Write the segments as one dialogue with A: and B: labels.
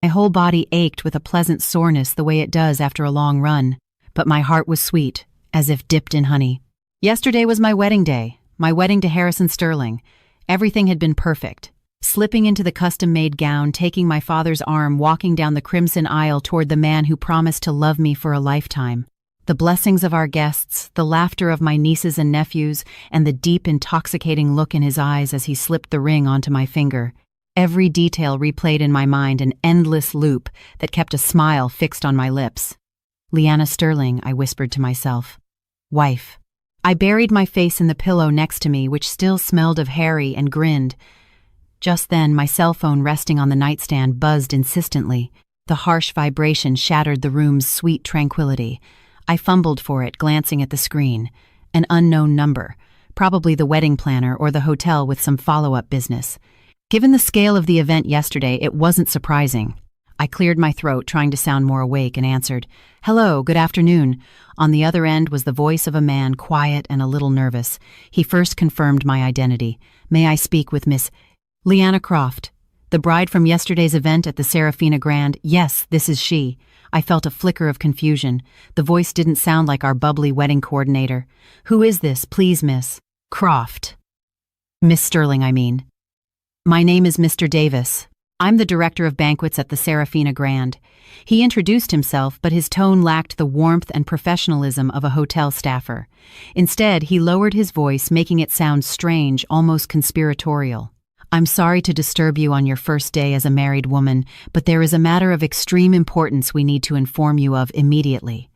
A: My whole body ached with a pleasant soreness the way it does after a long run, but my heart was sweet, as if dipped in honey. Yesterday was my wedding day, my wedding to Harrison Sterling. Everything had been perfect. Slipping into the custom-made gown, taking my father's arm, walking down the crimson aisle toward the man who promised to love me for a lifetime. The blessings of our guests, the laughter of my nieces and nephews, and the deep, intoxicating look in his eyes as he slipped the ring onto my finger. Every detail replayed in my mind, an endless loop that kept a smile fixed on my lips. Leanna Sterling, I whispered to myself. Wife. I buried my face in the pillow next to me, which still smelled of Harry, and grinned. Just then, my cell phone resting on the nightstand buzzed insistently. The harsh vibration shattered the room's sweet tranquility. I fumbled for it, glancing at the screen. An unknown number, probably the wedding planner or the hotel with some follow-up business. Given the scale of the event yesterday, it wasn't surprising. I cleared my throat, trying to sound more awake, and answered, "Hello, good afternoon." On the other end was the voice of a man, quiet and a little nervous. He first confirmed my identity. "May I speak with Miss Leanna Croft, the bride from yesterday's event at the Serafina Grand?" "Yes, this is she." I felt a flicker of confusion. The voice didn't sound like our bubbly wedding coordinator. "Who is this, please, Miss Croft?" "Miss Sterling, I mean." "My name is Mr. Davis. I'm the director of banquets at the Serafina Grand." He introduced himself, but his tone lacked the warmth and professionalism of a hotel staffer. Instead, he lowered his voice, making it sound strange, almost conspiratorial. "I'm sorry to disturb you on your first day as a married woman, but there is a matter of extreme importance we need to inform you of immediately."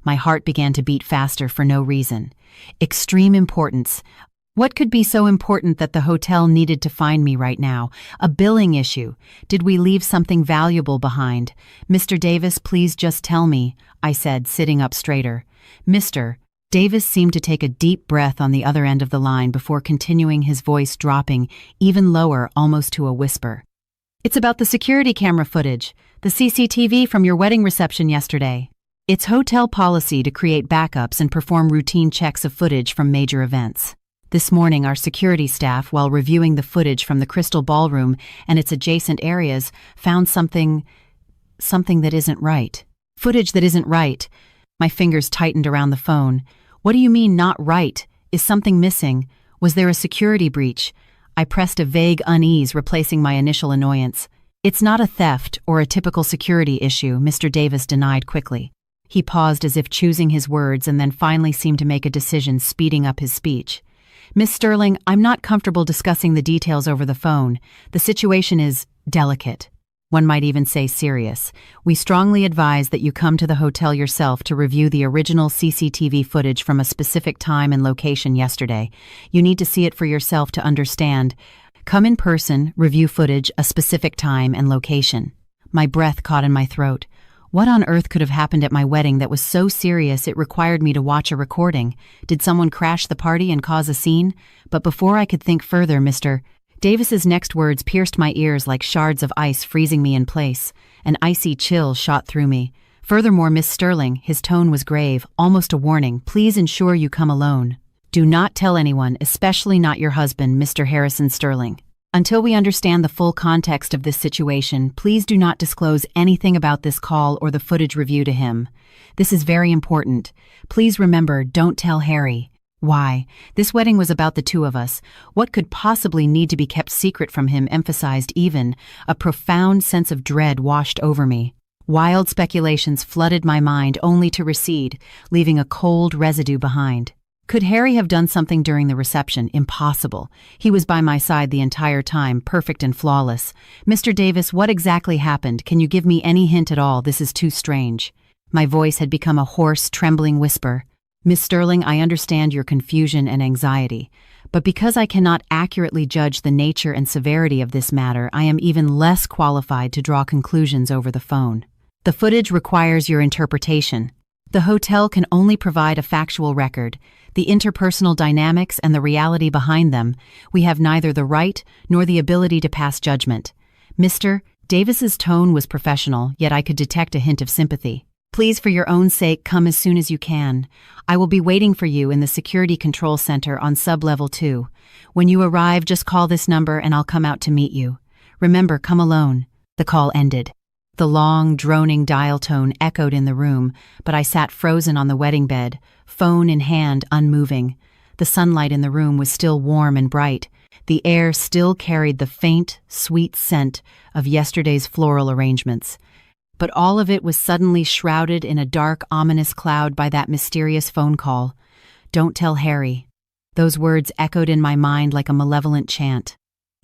A: My heart began to beat faster for no reason. Extreme importance. What could be so important that the hotel needed to find me right now? A billing issue? Did we leave something valuable behind? "Mr. Davis, please just tell me," I said, sitting up straighter. "Mr. Davis" seemed to take a deep breath on the other end of the line before continuing, his voice dropping even lower, almost to a whisper. "It's about the security camera footage, the CCTV from your wedding reception yesterday. It's hotel policy to create backups and perform routine checks of footage from major events. This morning, our security staff, while reviewing the footage from the Crystal Ballroom and its adjacent areas, found something that isn't right. Footage that isn't right." My fingers tightened around the phone. "What do you mean, not right? Is something missing? Was there a security breach?" I pressed a vague unease, replacing my initial annoyance. "It's not a theft or a typical security issue," Mr. Davis denied quickly. He paused as if choosing his words and then finally seemed to make a decision, speeding up his speech. "Miss Sterling, I'm not comfortable discussing the details over the phone. The situation is delicate. One might even say serious. We strongly advise that you come to the hotel yourself to review the original CCTV footage from a specific time and location yesterday. You need to see it for yourself to understand. Come in person, review footage, a specific time and location." My breath caught in my throat. What on earth could have happened at my wedding that was so serious it required me to watch a recording? Did someone crash the party and cause a scene? But before I could think further, Mr. Davis's next words pierced my ears like shards of ice, freezing me in place. An icy chill shot through me. "Furthermore, Miss Sterling," his tone was grave, almost a warning, "please ensure you come alone. Do not tell anyone, especially not your husband, Mr. Harrison Sterling. Until we understand the full context of this situation, please do not disclose anything about this call or the footage review to him. This is very important. Please remember, don't tell Harry. Why? This wedding was about the two of us. What could possibly need to be kept secret from him emphasized even. A profound sense of dread washed over me. Wild speculations flooded my mind only to recede, leaving a cold residue behind. Could Harry have done something during the reception? Impossible. He was by my side the entire time, perfect and flawless. "Mr. Davis, what exactly happened? Can you give me any hint at all? This is too strange." My voice had become a hoarse, trembling whisper. "Miss Sterling, I understand your confusion and anxiety, but because I cannot accurately judge the nature and severity of this matter, I am even less qualified to draw conclusions over the phone. The footage requires your interpretation. The hotel can only provide a factual record. The interpersonal dynamics and the reality behind them, we have neither the right nor the ability to pass judgment." Mr. Davis's tone was professional, yet I could detect a hint of sympathy. "Please, for your own sake, come as soon as you can. I will be waiting for you in the Security Control Center on Sub-Level 2. When you arrive, just call this number and I'll come out to meet you. Remember, come alone." The call ended. The long, droning dial tone echoed in the room, but I sat frozen on the wedding bed, phone in hand, unmoving. The sunlight in the room was still warm and bright. The air still carried the faint, sweet scent of yesterday's floral arrangements. But all of it was suddenly shrouded in a dark, ominous cloud by that mysterious phone call. "Don't tell Harry." Those words echoed in my mind like a malevolent chant.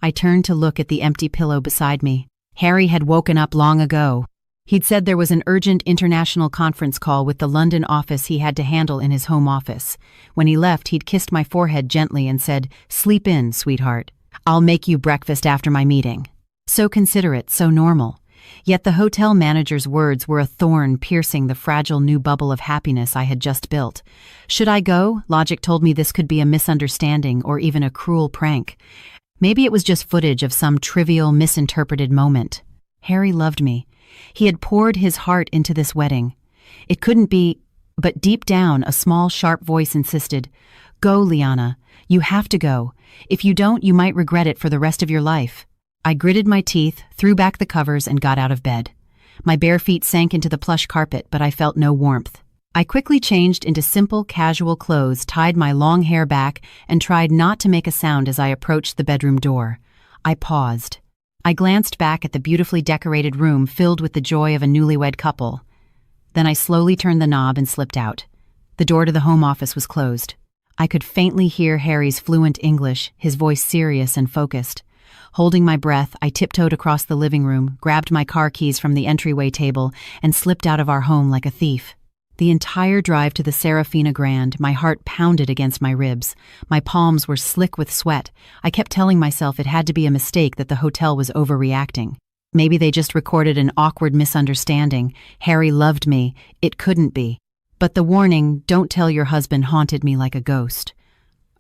A: I turned to look at the empty pillow beside me. Harry had woken up long ago. He'd said there was an urgent international conference call with the London office he had to handle in his home office. When he left, he'd kissed my forehead gently and said, "Sleep in, sweetheart. I'll make you breakfast after my meeting." So considerate, so normal. Yet the hotel manager's words were a thorn piercing the fragile new bubble of happiness I had just built. Should I go? Logic told me this could be a misunderstanding or even a cruel prank. Maybe it was just footage of some trivial, misinterpreted moment. Harry loved me. He had poured his heart into this wedding. It couldn't be, but deep down, a small, sharp voice insisted, "Go, Liana. You have to go. If you don't, you might regret it for the rest of your life." I gritted my teeth, threw back the covers, and got out of bed. My bare feet sank into the plush carpet, but I felt no warmth. I quickly changed into simple, casual clothes, tied my long hair back, and tried not to make a sound as I approached the bedroom door. I paused. I glanced back at the beautifully decorated room filled with the joy of a newlywed couple. Then I slowly turned the knob and slipped out. The door to the home office was closed. I could faintly hear Harry's fluent English, his voice serious and focused. Holding my breath, I tiptoed across the living room, grabbed my car keys from the entryway table, and slipped out of our home like a thief. The entire drive to the Serafina Grand, my heart pounded against my ribs. My palms were slick with sweat. I kept telling myself it had to be a mistake, that the hotel was overreacting. Maybe they just recorded an awkward misunderstanding. Harry loved me. It couldn't be. But the warning, "Don't tell your husband," haunted me like a ghost.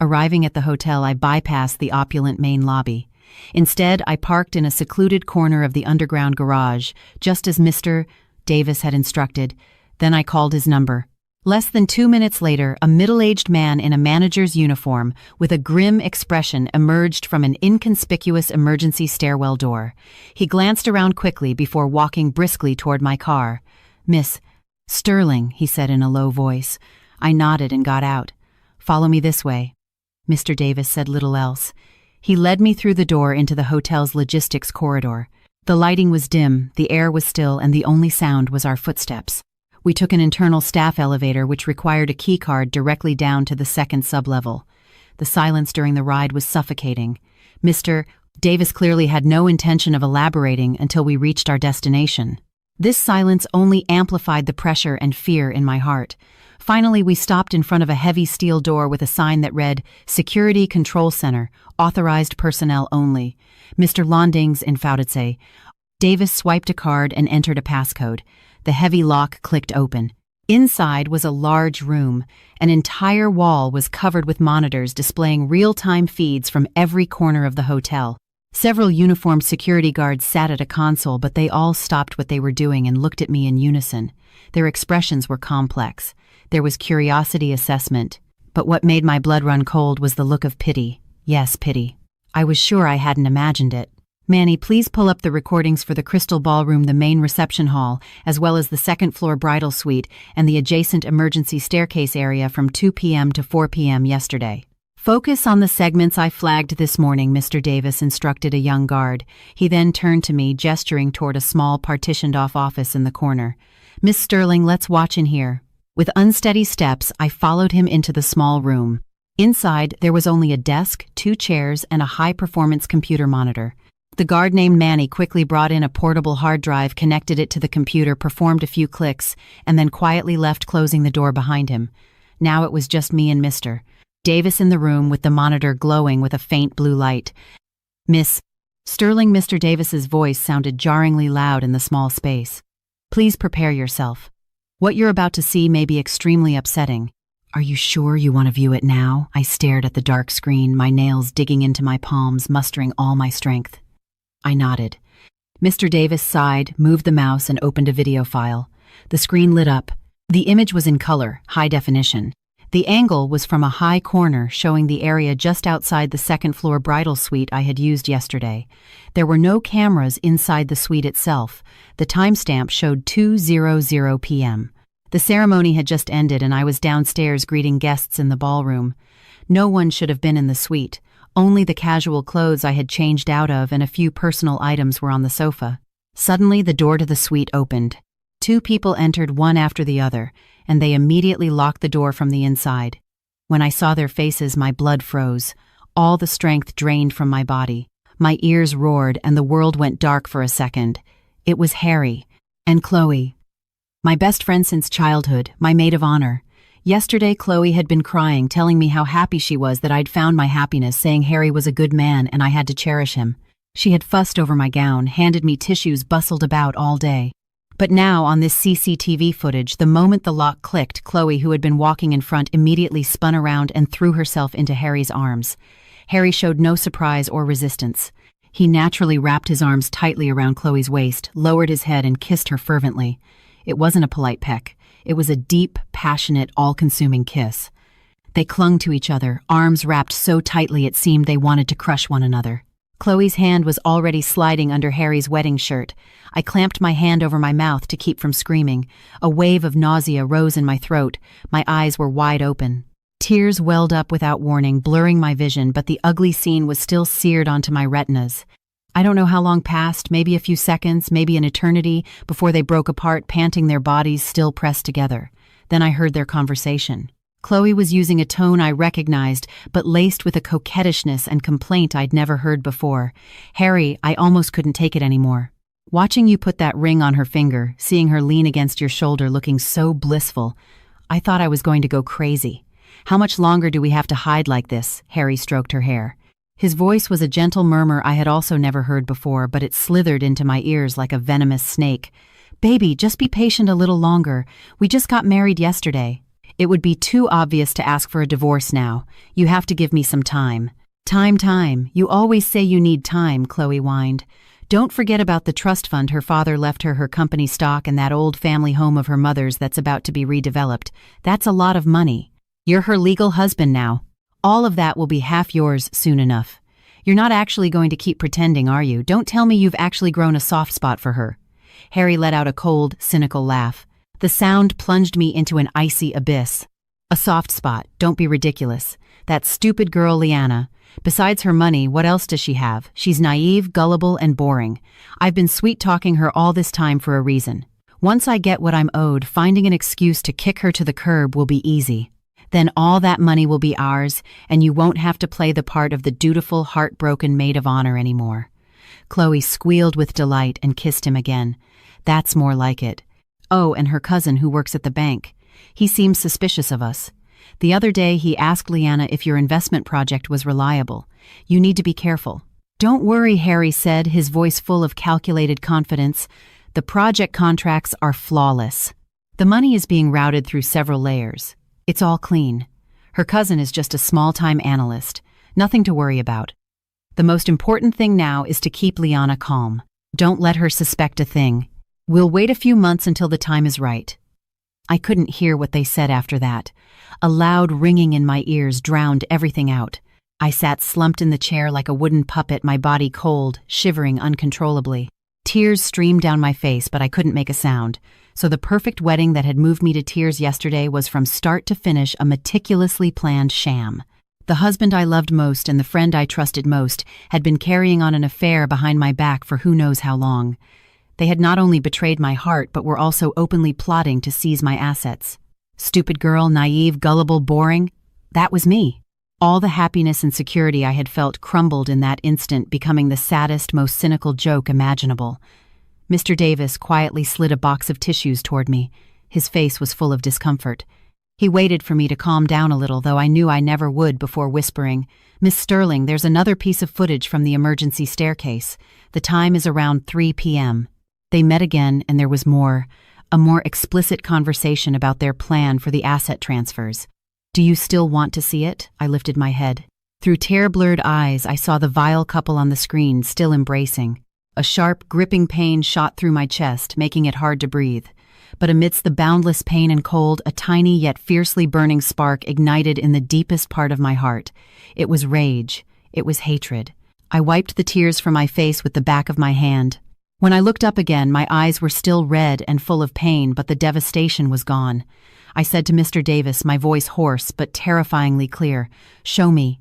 A: Arriving at the hotel, I bypassed the opulent main lobby. Instead, I parked in a secluded corner of the underground garage, just as Mr. Davis had instructed. Then I called his number. Less than 2 minutes later, a middle-aged man in a manager's uniform with a grim expression emerged from an inconspicuous emergency stairwell door. He glanced around quickly before walking briskly toward my car. "Miss Sterling," he said in a low voice. I nodded and got out. "Follow me this way." Mr. Davis said little else. He led me through the door into the hotel's logistics corridor. The lighting was dim, the air was still, and the only sound was our footsteps. We took an internal staff elevator which required a keycard directly down to the second sublevel. The silence during the ride was suffocating. Mr. Davis clearly had no intention of elaborating until we reached our destination. This silence only amplified the pressure and fear in my heart. Finally, we stopped in front of a heavy steel door with a sign that read, "Security Control Center, authorized personnel only. Mr. Londings in Faudetse." Davis swiped a card and entered a passcode. The heavy lock clicked open. Inside was a large room. An entire wall was covered with monitors displaying real-time feeds from every corner of the hotel. Several uniformed security guards sat at a console, but they all stopped what they were doing and looked at me in unison. Their expressions were complex. There was curiosity, assessment, but what made my blood run cold was the look of pity. Yes, pity. I was sure I hadn't imagined it. "Manny, please pull up the recordings for the Crystal Ballroom, the main reception hall, as well as the second-floor bridal suite and the adjacent emergency staircase area from 2 p.m. to 4 p.m. yesterday. Focus on the segments I flagged this morning," Mr. Davis instructed a young guard. He then turned to me, gesturing toward a small partitioned-off office in the corner. "Miss Sterling, let's watch in here." With unsteady steps, I followed him into the small room. Inside, there was only a desk, 2 chairs, and a high-performance computer monitor. The guard named Manny quickly brought in a portable hard drive, connected it to the computer, performed a few clicks, and then quietly left, closing the door behind him. Now it was just me and Mr. Davis in the room, with the monitor glowing with a faint blue light. "Miss Sterling," Mr. Davis's voice sounded jarringly loud in the small space. "Please prepare yourself. What you're about to see may be extremely upsetting." "Are you sure you want to view it now?" I stared at the dark screen, my nails digging into my palms, mustering all my strength. I nodded. Mr. Davis sighed, moved the mouse, and opened a video file. The screen lit up. The image was in color, high definition. The angle was from a high corner showing the area just outside the second-floor bridal suite I had used yesterday. There were no cameras inside the suite itself. The timestamp showed 2:00 p.m. The ceremony had just ended and I was downstairs greeting guests in the ballroom. No one should have been in the suite. Only the casual clothes I had changed out of and a few personal items were on the sofa. Suddenly, the door to the suite opened. Two people entered one after the other, and they immediately locked the door from the inside. When I saw their faces, my blood froze. All the strength drained from my body. My ears roared, and the world went dark for a second. It was Harry and Chloe. My best friend since childhood, my maid of honor. Yesterday, Chloe had been crying, telling me how happy she was that I'd found my happiness, saying Harry was a good man and I had to cherish him. She had fussed over my gown, handed me tissues, bustled about all day. But now, on this CCTV footage, the moment the lock clicked, Chloe, who had been walking in front, immediately spun around and threw herself into Harry's arms. Harry showed no surprise or resistance. He naturally wrapped his arms tightly around Chloe's waist, lowered his head, and kissed her fervently. It wasn't a polite peck. It was a deep, passionate, all-consuming kiss. They clung to each other, arms wrapped so tightly it seemed they wanted to crush one another. Chloe's hand was already sliding under Harry's wedding shirt. I clamped my hand over my mouth to keep from screaming. A wave of nausea rose in my throat. My eyes were wide open. Tears welled up without warning, blurring my vision, but the ugly scene was still seared onto my retinas. I don't know how long passed, maybe a few seconds, maybe an eternity, before they broke apart, panting, their bodies still pressed together. Then I heard their conversation. Chloe was using a tone I recognized, but laced with a coquettishness and complaint I'd never heard before. Harry, I almost couldn't take it anymore. Watching you put that ring on her finger, seeing her lean against your shoulder looking so blissful, I thought I was going to go crazy. How much longer do we have to hide like this? Harry stroked her hair. His voice was a gentle murmur I had also never heard before, but it slithered into my ears like a venomous snake. Baby, just be patient a little longer. We just got married yesterday. It would be too obvious to ask for a divorce now. You have to give me some time. Time. You always say you need time, Chloe whined. Don't forget about the trust fund her father left her, her company stock, and that old family home of her mother's that's about to be redeveloped. That's a lot of money. You're her legal husband now. All of that will be half yours soon enough. You're not actually going to keep pretending, are you? Don't tell me you've actually grown a soft spot for her. Harry let out a cold, cynical laugh. The sound plunged me into an icy abyss. A soft spot, don't be ridiculous. That stupid girl Liana. Besides her money, what else does she have? She's naive, gullible, and boring. I've been sweet-talking her all this time for a reason. Once I get what I'm owed, finding an excuse to kick her to the curb will be easy. Then all that money will be ours, and you won't have to play the part of the dutiful, heartbroken maid of honor anymore. Chloe squealed with delight and kissed him again. That's more like it. Oh, and her cousin who works at the bank. He seems suspicious of us. The other day he asked Liana if your investment project was reliable. You need to be careful. Don't worry, Harry said, his voice full of calculated confidence. The project contracts are flawless. The money is being routed through several layers. It's all clean. Her cousin is just a small-time analyst. Nothing to worry about. The most important thing now is to keep Liana calm. Don't let her suspect a thing. We'll wait a few months until the time is right. I couldn't hear what they said after that. A loud ringing in my ears drowned everything out. I sat slumped in the chair like a wooden puppet, my body cold, shivering uncontrollably. Tears streamed down my face, but I couldn't make a sound. So the perfect wedding that had moved me to tears yesterday was from start to finish a meticulously planned sham. The husband I loved most and the friend I trusted most had been carrying on an affair behind my back for who knows how long. They had not only betrayed my heart, but were also openly plotting to seize my assets. Stupid girl, naive, gullible, boring. That was me. All the happiness and security I had felt crumbled in that instant, becoming the saddest, most cynical joke imaginable. Mr. Davis quietly slid a box of tissues toward me. His face was full of discomfort. He waited for me to calm down a little, though I knew I never would, before whispering, "Miss Sterling, there's another piece of footage from the emergency staircase. The time is around 3 p.m. They met again, and there was more, a more explicit conversation about their plan for the asset transfers. Do you still want to see it? I lifted my head. Through tear-blurred eyes, I saw the vile couple on the screen, still embracing. A sharp, gripping pain shot through my chest, making it hard to breathe. but amidst the boundless pain and cold, a tiny yet fiercely burning spark ignited in the deepest part of my heart. It was rage. It was hatred. I wiped the tears from my face with the back of my hand. When I looked up again, my eyes were still red and full of pain, but the devastation was gone. I said to Mr. Davis, my voice hoarse but terrifyingly clear, "Show me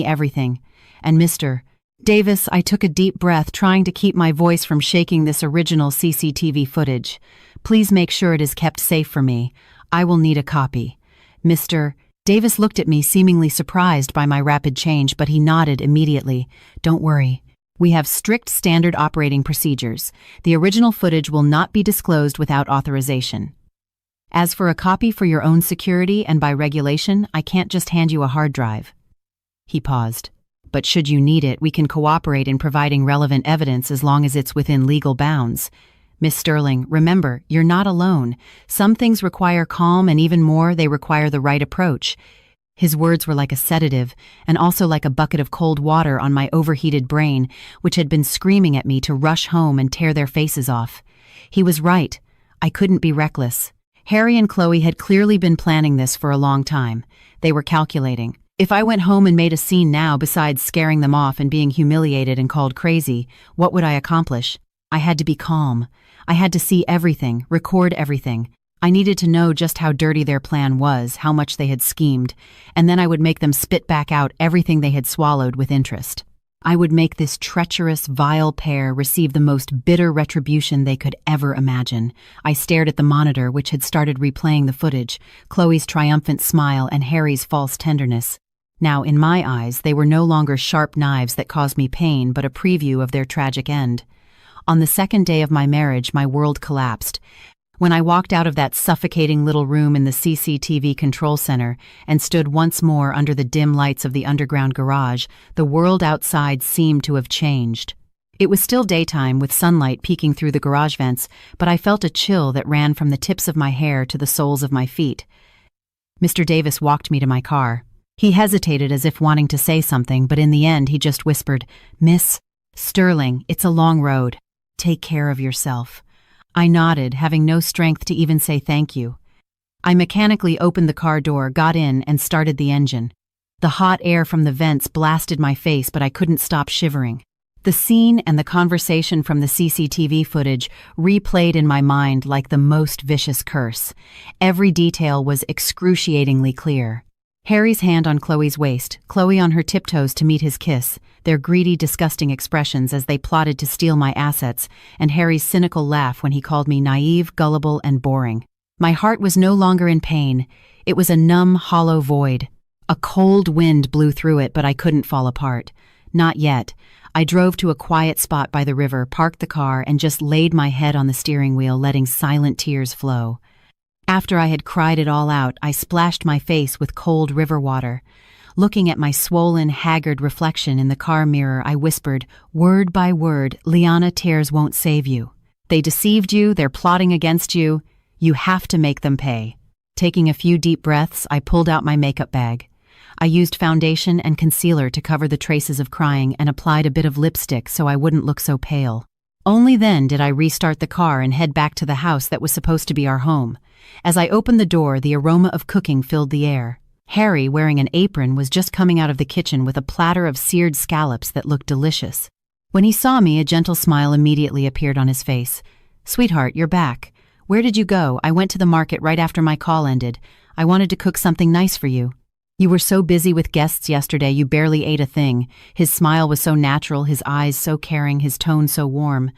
A: everything." And Mr. Davis, I took a deep breath, trying to keep my voice from shaking this original CCTV footage. "Please make sure it is kept safe for me. I will need a copy." Mr. Davis looked at me, seemingly surprised by my rapid change, but he nodded immediately. "Don't worry. We have strict standard operating procedures. The original footage will not be disclosed without authorization. As for a copy for your own security and by regulation, I can't just hand you a hard drive." He paused. "But should you need it, we can cooperate in providing relevant evidence as long as it's within legal bounds. Miss Sterling, remember, you're not alone. Some things require calm, and even more, they require the right approach." His words were like a sedative, and also like a bucket of cold water on my overheated brain, which had been screaming at me to rush home and tear their faces off. He was right. I couldn't be reckless. Harry and Chloe had clearly been planning this for a long time. They were calculating. If I went home and made a scene now, besides scaring them off and being humiliated and called crazy, what would I accomplish? I had to be calm. I had to see everything, record everything. I needed to know just how dirty their plan was, how much they had schemed, and then I would make them spit back out everything they had swallowed with interest. I would make this treacherous, vile pair receive the most bitter retribution they could ever imagine. I stared at the monitor, which had started replaying the footage, Chloe's triumphant smile and Harry's false tenderness. Now, in my eyes, they were no longer sharp knives that caused me pain, but a preview of their tragic end. On the second day of my marriage, my world collapsed. When I walked out of that suffocating little room in the CCTV control center and stood once more under the dim lights of the underground garage, the world outside seemed to have changed. It was still daytime, with sunlight peeking through the garage vents, but I felt a chill that ran from the tips of my hair to the soles of my feet. Mr. Davis walked me to my car. He hesitated as if wanting to say something, but in the end he just whispered, "Miss Sterling, it's a long road. Take care of yourself." I nodded, having no strength to even say thank you. I mechanically opened the car door, got in, and started the engine. The hot air from the vents blasted my face, but I couldn't stop shivering. The scene and the conversation from the CCTV footage replayed in my mind like the most vicious curse. Every detail was excruciatingly clear. Harry's hand on Chloe's waist, Chloe on her tiptoes to meet his kiss, their greedy, disgusting expressions as they plotted to steal my assets, and Harry's cynical laugh when he called me naive, gullible, and boring. My heart was no longer in pain. It was a numb, hollow void. A cold wind blew through it, but I couldn't fall apart. Not yet. I drove to a quiet spot by the river, parked the car, and just laid my head on the steering wheel, letting silent tears flow. After I had cried it all out, I splashed my face with cold river water. Looking at my swollen, haggard reflection in the car mirror, I whispered, word by word, "Liana, tears won't save you. They deceived you, they're plotting against you. You have to make them pay." Taking a few deep breaths, I pulled out my makeup bag. I used foundation and concealer to cover the traces of crying and applied a bit of lipstick so I wouldn't look so pale. Only then did I restart the car and head back to the house that was supposed to be our home. As I opened the door, the aroma of cooking filled the air. Harry, wearing an apron, was just coming out of the kitchen with a platter of seared scallops that looked delicious. When he saw me, a gentle smile immediately appeared on his face. "Sweetheart, you're back. Where did you go? I went to the market right after my call ended. I wanted to cook something nice for you. You were so busy with guests yesterday, you barely ate a thing." His smile was so natural, his eyes so caring, his tone so warm.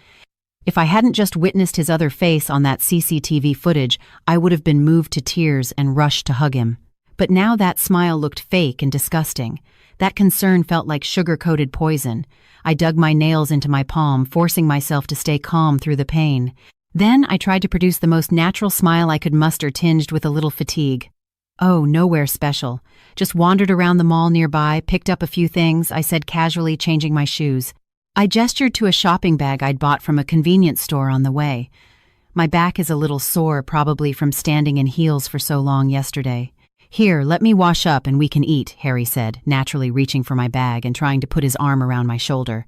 A: If I hadn't just witnessed his other face on that CCTV footage, I would have been moved to tears and rushed to hug him. But now that smile looked fake and disgusting. That concern felt like sugar-coated poison. I dug my nails into my palm, forcing myself to stay calm through the pain. Then I tried to produce the most natural smile I could muster, tinged with a little fatigue. "Oh, nowhere special. Just wandered around the mall nearby, picked up a few things," I said casually, changing my shoes. I gestured to a shopping bag I'd bought from a convenience store on the way. "My back is a little sore, probably from standing in heels for so long yesterday." "Here, let me wash up and we can eat," Harry said, naturally reaching for my bag and trying to put his arm around my shoulder.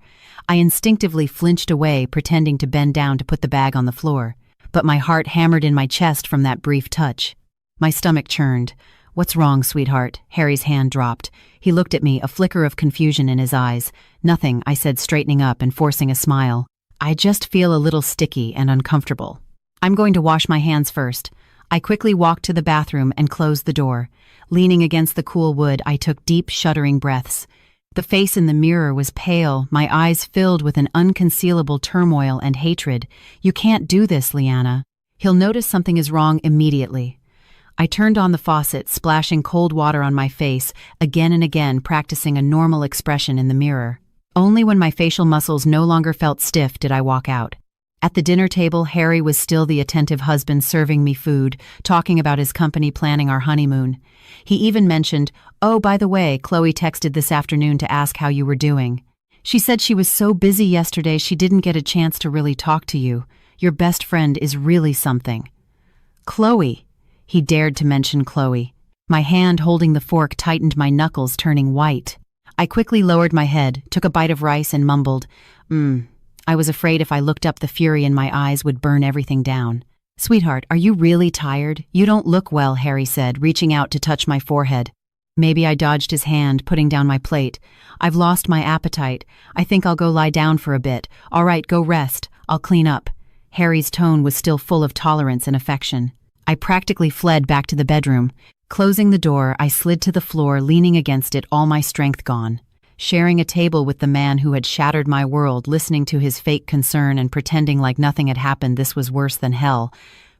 A: I instinctively flinched away, pretending to bend down to put the bag on the floor. but my heart hammered in my chest from that brief touch. My stomach churned. "What's wrong, sweetheart?" Harry's hand dropped. He looked at me, a flicker of confusion in his eyes. "Nothing," I said, straightening up and forcing a smile. "I just feel a little sticky and uncomfortable. I'm going to wash my hands first." I quickly walked to the bathroom and closed the door. Leaning against the cool wood, I took deep, shuddering breaths. The face in the mirror was pale, my eyes filled with an unconcealable turmoil and hatred. "You can't do this, Liana. He'll notice something is wrong immediately." I turned on the faucet, splashing cold water on my face, again and again practicing a normal expression in the mirror. Only when my facial muscles no longer felt stiff did I walk out. At the dinner table, Harry was still the attentive husband serving me food, talking about his company planning our honeymoon. He even mentioned, "Oh, by the way, Chloe texted this afternoon to ask how you were doing. She said she was so busy yesterday she didn't get a chance to really talk to you. Your best friend is really something." "Chloe." He dared to mention Chloe. My hand holding the fork tightened, my knuckles turning white. I quickly lowered my head, took a bite of rice and mumbled, I was afraid if I looked up the fury in my eyes would burn everything down. "Sweetheart, are you really tired? You don't look well," Harry said, reaching out to touch my forehead. Maybe I dodged his hand, putting down my plate. "I've lost my appetite. I think I'll go lie down for a bit." "All right, go rest. I'll clean up." Harry's tone was still full of tolerance and affection. I practically fled back to the bedroom. Closing the door, I slid to the floor, leaning against it, all my strength gone. Sharing a table with the man who had shattered my world, listening to his fake concern and pretending like nothing had happened, this was worse than hell.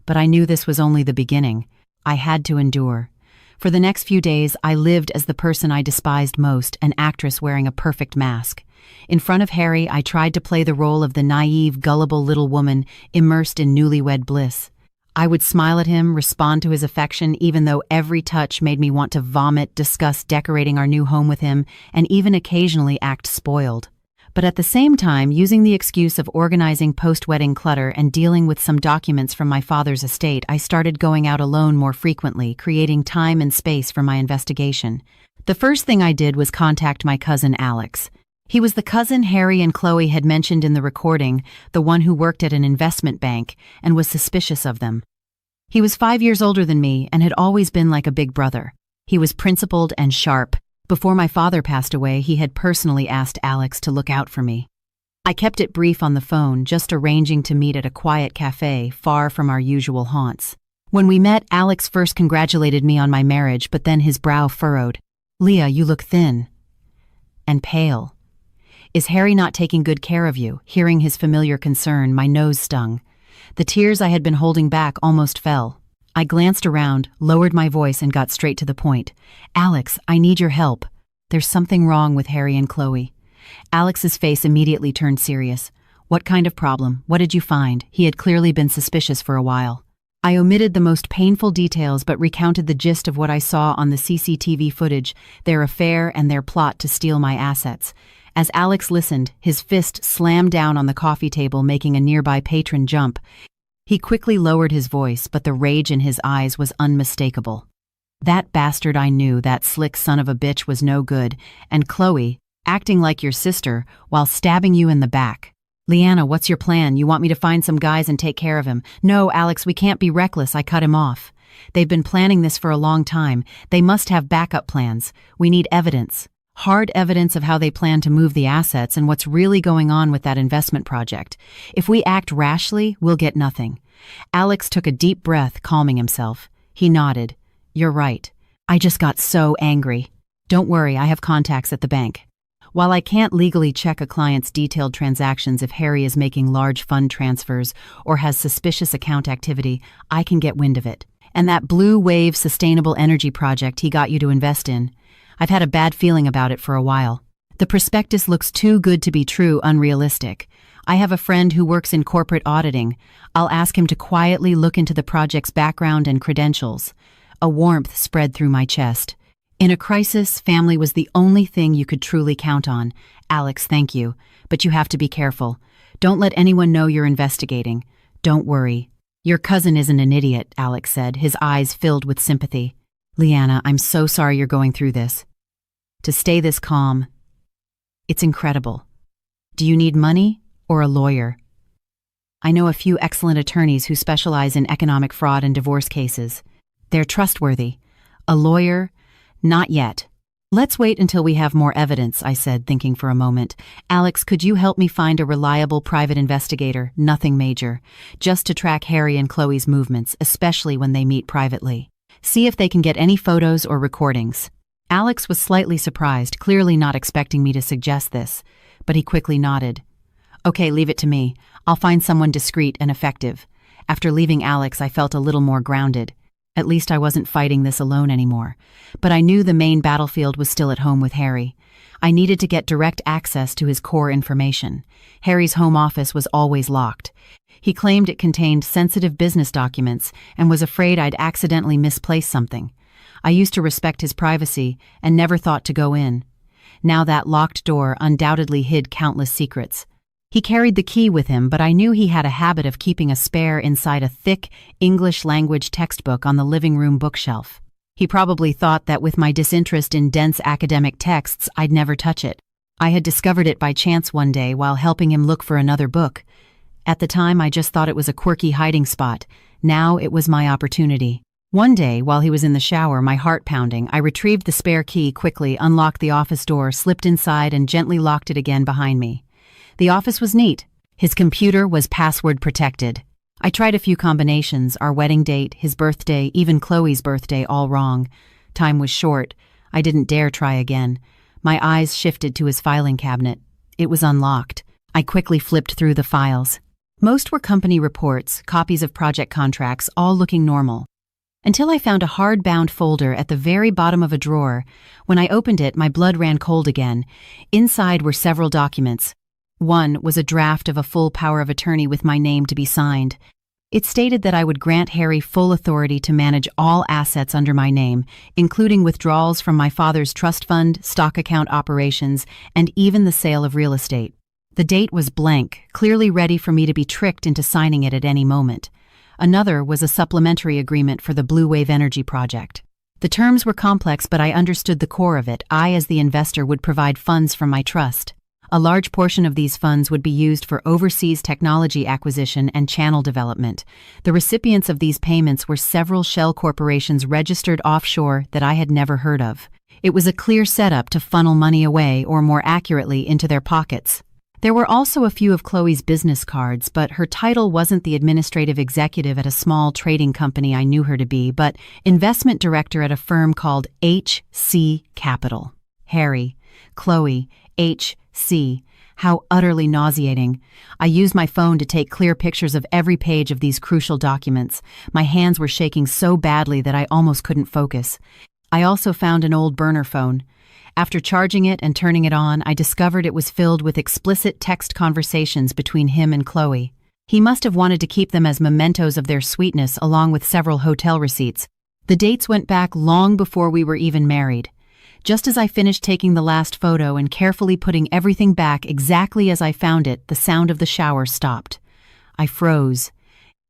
A: But I knew this was only the beginning. I had to endure. For the next few days, I lived as the person I despised most, an actress wearing a perfect mask. In front of Harry, I tried to play the role of the naive, gullible little woman immersed in newlywed bliss. I would smile at him, respond to his affection, even though every touch made me want to vomit, discuss decorating our new home with him, and even occasionally act spoiled. But at the same time, using the excuse of organizing post-wedding clutter and dealing with some documents from my father's estate, I started going out alone more frequently, creating time and space for my investigation. The first thing I did was contact my cousin Alex. He was the cousin Harry and Chloe had mentioned in the recording, the one who worked at an investment bank, and was suspicious of them. He was 5 years older than me and had always been like a big brother. He was principled and sharp. Before my father passed away, he had personally asked Alex to look out for me. I kept it brief on the phone, just arranging to meet at a quiet cafe far from our usual haunts. When we met, Alex first congratulated me on my marriage, but then his brow furrowed. "Leah, you look thin and pale. Is Harry not taking good care of you?" Hearing his familiar concern, my nose stung. The tears I had been holding back almost fell. I glanced around, lowered my voice, and got straight to the point. "Alex, I need your help. There's something wrong with Harry and Chloe." Alex's face immediately turned serious. "What kind of problem? What did you find?" He had clearly been suspicious for a while. I omitted the most painful details but recounted the gist of what I saw on the CCTV footage, their affair and their plot to steal my assets. As Alex listened, his fist slammed down on the coffee table, making a nearby patron jump. He quickly lowered his voice, but the rage in his eyes was unmistakable. "That bastard, I knew that slick son of a bitch was no good, and Chloe, acting like your sister, while stabbing you in the back. Liana, what's your plan? You want me to find some guys and take care of him?" "No, Alex, we can't be reckless," I cut him off. "They've been planning this for a long time. They must have backup plans. We need evidence. Hard evidence of how they plan to move the assets and what's really going on with that investment project. If we act rashly, we'll get nothing." Alex took a deep breath, calming himself. He nodded. "You're right. I just got so angry. Don't worry, I have contacts at the bank. While I can't legally check a client's detailed transactions if Harry is making large fund transfers or has suspicious account activity, I can get wind of it. And that Blue Wave sustainable energy project he got you to invest in, I've had a bad feeling about it for a while. The prospectus looks too good to be true, unrealistic. I have a friend who works in corporate auditing. I'll ask him to quietly look into the project's background and credentials." A warmth spread through my chest. In a crisis, family was the only thing you could truly count on. "Alex, thank you. But you have to be careful. Don't let anyone know you're investigating. Don't worry. Your cousin isn't an idiot," Alex said, his eyes filled with sympathy. "Liana, I'm so sorry you're going through this. To stay this calm, it's incredible. Do you need money or a lawyer?" I know a few excellent attorneys who specialize in economic fraud and divorce cases. They're trustworthy. A lawyer? Not yet. Let's wait until we have more evidence, I said, thinking for a moment. Alex, could you help me find a reliable private investigator? Nothing major. Just to track Harry and Chloe's movements, especially when they meet privately. See if they can get any photos or recordings. Alex was slightly surprised, clearly not expecting me to suggest this, but he quickly nodded. Okay, leave it to me. I'll find someone discreet and effective. After leaving Alex, I felt a little more grounded. At least I wasn't fighting this alone anymore. But I knew the main battlefield was still at home with Harry. I needed to get direct access to his core information. Harry's home office was always locked. He claimed it contained sensitive business documents and was afraid I'd accidentally misplaced something. I used to respect his privacy and never thought to go in. Now that locked door undoubtedly hid countless secrets. He carried the key with him, but I knew he had a habit of keeping a spare inside a thick English-language textbook on the living room bookshelf. He probably thought that with my disinterest in dense academic texts, I'd never touch it. I had discovered it by chance one day while helping him look for another book. At the time, I just thought it was a quirky hiding spot. Now it was my opportunity. One day, while he was in the shower, my heart pounding, I retrieved the spare key quickly, unlocked the office door, slipped inside, and gently locked it again behind me. The office was neat. His computer was password protected. I tried a few combinations, our wedding date, his birthday, even Chloe's birthday, all wrong. Time was short. I didn't dare try again. My eyes shifted to his filing cabinet. It was unlocked. I quickly flipped through the files. Most were company reports, copies of project contracts, all looking normal. Until I found a hard-bound folder at the very bottom of a drawer. When I opened it, my blood ran cold again. Inside were several documents. One was a draft of a full power of attorney with my name to be signed. It stated that I would grant Harry full authority to manage all assets under my name, including withdrawals from my father's trust fund, stock account operations, and even the sale of real estate. The date was blank, clearly ready for me to be tricked into signing it at any moment. Another was a supplementary agreement for the Blue Wave Energy project. The terms were complex, but I understood the core of it. I, as the investor, would provide funds from my trust. A large portion of these funds would be used for overseas technology acquisition and channel development. The recipients of these payments were several shell corporations registered offshore that I had never heard of. It was a clear setup to funnel money away, or more accurately, into their pockets. There were also a few of Chloe's business cards, but her title wasn't the administrative executive at a small trading company I knew her to be, but investment director at a firm called HC Capital. Harry, Chloe, HC. How utterly nauseating. I used my phone to take clear pictures of every page of these crucial documents. My hands were shaking so badly that I almost couldn't focus. I also found an old burner phone. After charging it and turning it on, I discovered it was filled with explicit text conversations between him and Chloe. He must have wanted to keep them as mementos of their sweetness, along with several hotel receipts. The dates went back long before we were even married. Just as I finished taking the last photo and carefully putting everything back exactly as I found it, the sound of the shower stopped. I froze.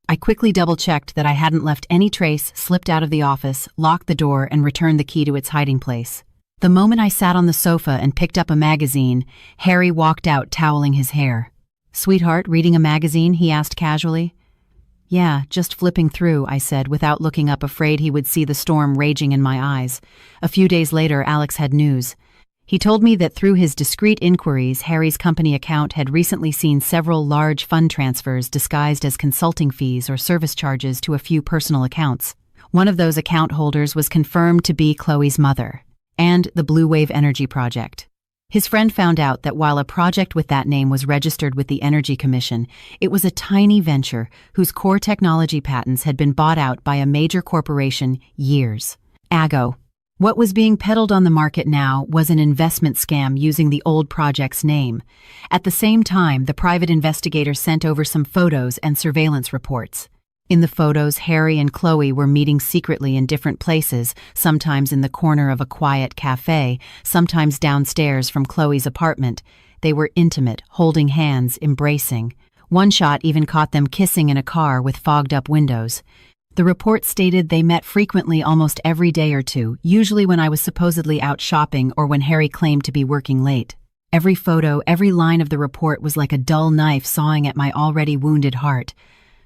A: I quickly double-checked that I hadn't left any trace, slipped out of the office, locked the door, and returned the key to its hiding place. The moment I sat on the sofa and picked up a magazine, Harry walked out toweling his hair. "Sweetheart, reading a magazine?" he asked casually. "Yeah, just flipping through," I said, without looking up, afraid he would see the storm raging in my eyes. A few days later, Alex had news. He told me that through his discreet inquiries, Harry's company account had recently seen several large fund transfers disguised as consulting fees or service charges to a few personal accounts. One of those account holders was confirmed to be Chloe's mother, and the Blue Wave Energy project. His friend found out that while a project with that name was registered with the Energy Commission, it was a tiny venture whose core technology patents had been bought out by a major corporation years ago. What was being peddled on the market now was an investment scam using the old project's name. At the same time, the private investigator sent over some photos and surveillance reports. In the photos, Harry and Chloe were meeting secretly in different places, sometimes in the corner of a quiet cafe, sometimes downstairs from Chloe's apartment. They were intimate, holding hands, embracing. One shot even caught them kissing in a car with fogged-up windows. The report stated they met frequently, almost every day or two, usually when I was supposedly out shopping or when Harry claimed to be working late. Every photo, every line of the report was like a dull knife sawing at my already wounded heart.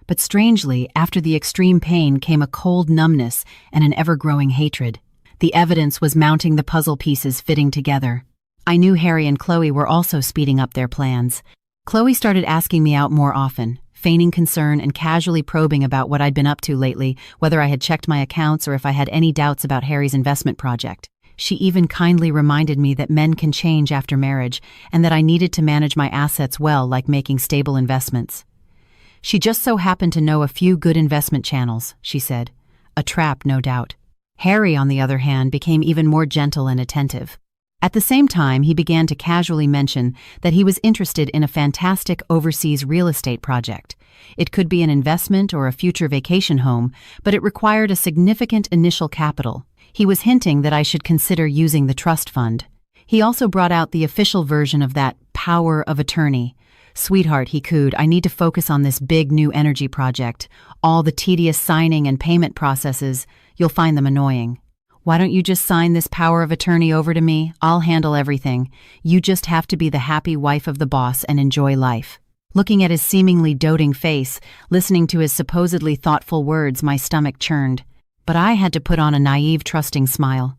A: But strangely, after the extreme pain came a cold numbness and an ever-growing hatred. The evidence was mounting the puzzle pieces fitting together. I knew Harry and Chloe were also speeding up their plans. Chloe started asking me out more often, feigning concern and casually probing about what I'd been up to lately, whether I had checked my accounts or if I had any doubts about Harry's investment project. She even kindly reminded me that men can change after marriage and that I needed to manage my assets well, like making stable investments. She just so happened to know a few good investment channels, she said. A trap, no doubt. Harry, on the other hand, became even more gentle and attentive. At the same time, he began to casually mention that he was interested in a fantastic overseas real estate project. It could be an investment or a future vacation home, but it required a significant initial capital. He was hinting that I should consider using the trust fund. He also brought out the official version of that power of attorney. Sweetheart, he cooed, I need to focus on this big new energy project. All the tedious signing and payment processes, you'll find them annoying. Why don't you just sign this power of attorney over to me? I'll handle everything. You just have to be the happy wife of the boss and enjoy life. Looking at his seemingly doting face, listening to his supposedly thoughtful words, my stomach churned. But I had to put on a naive, trusting smile.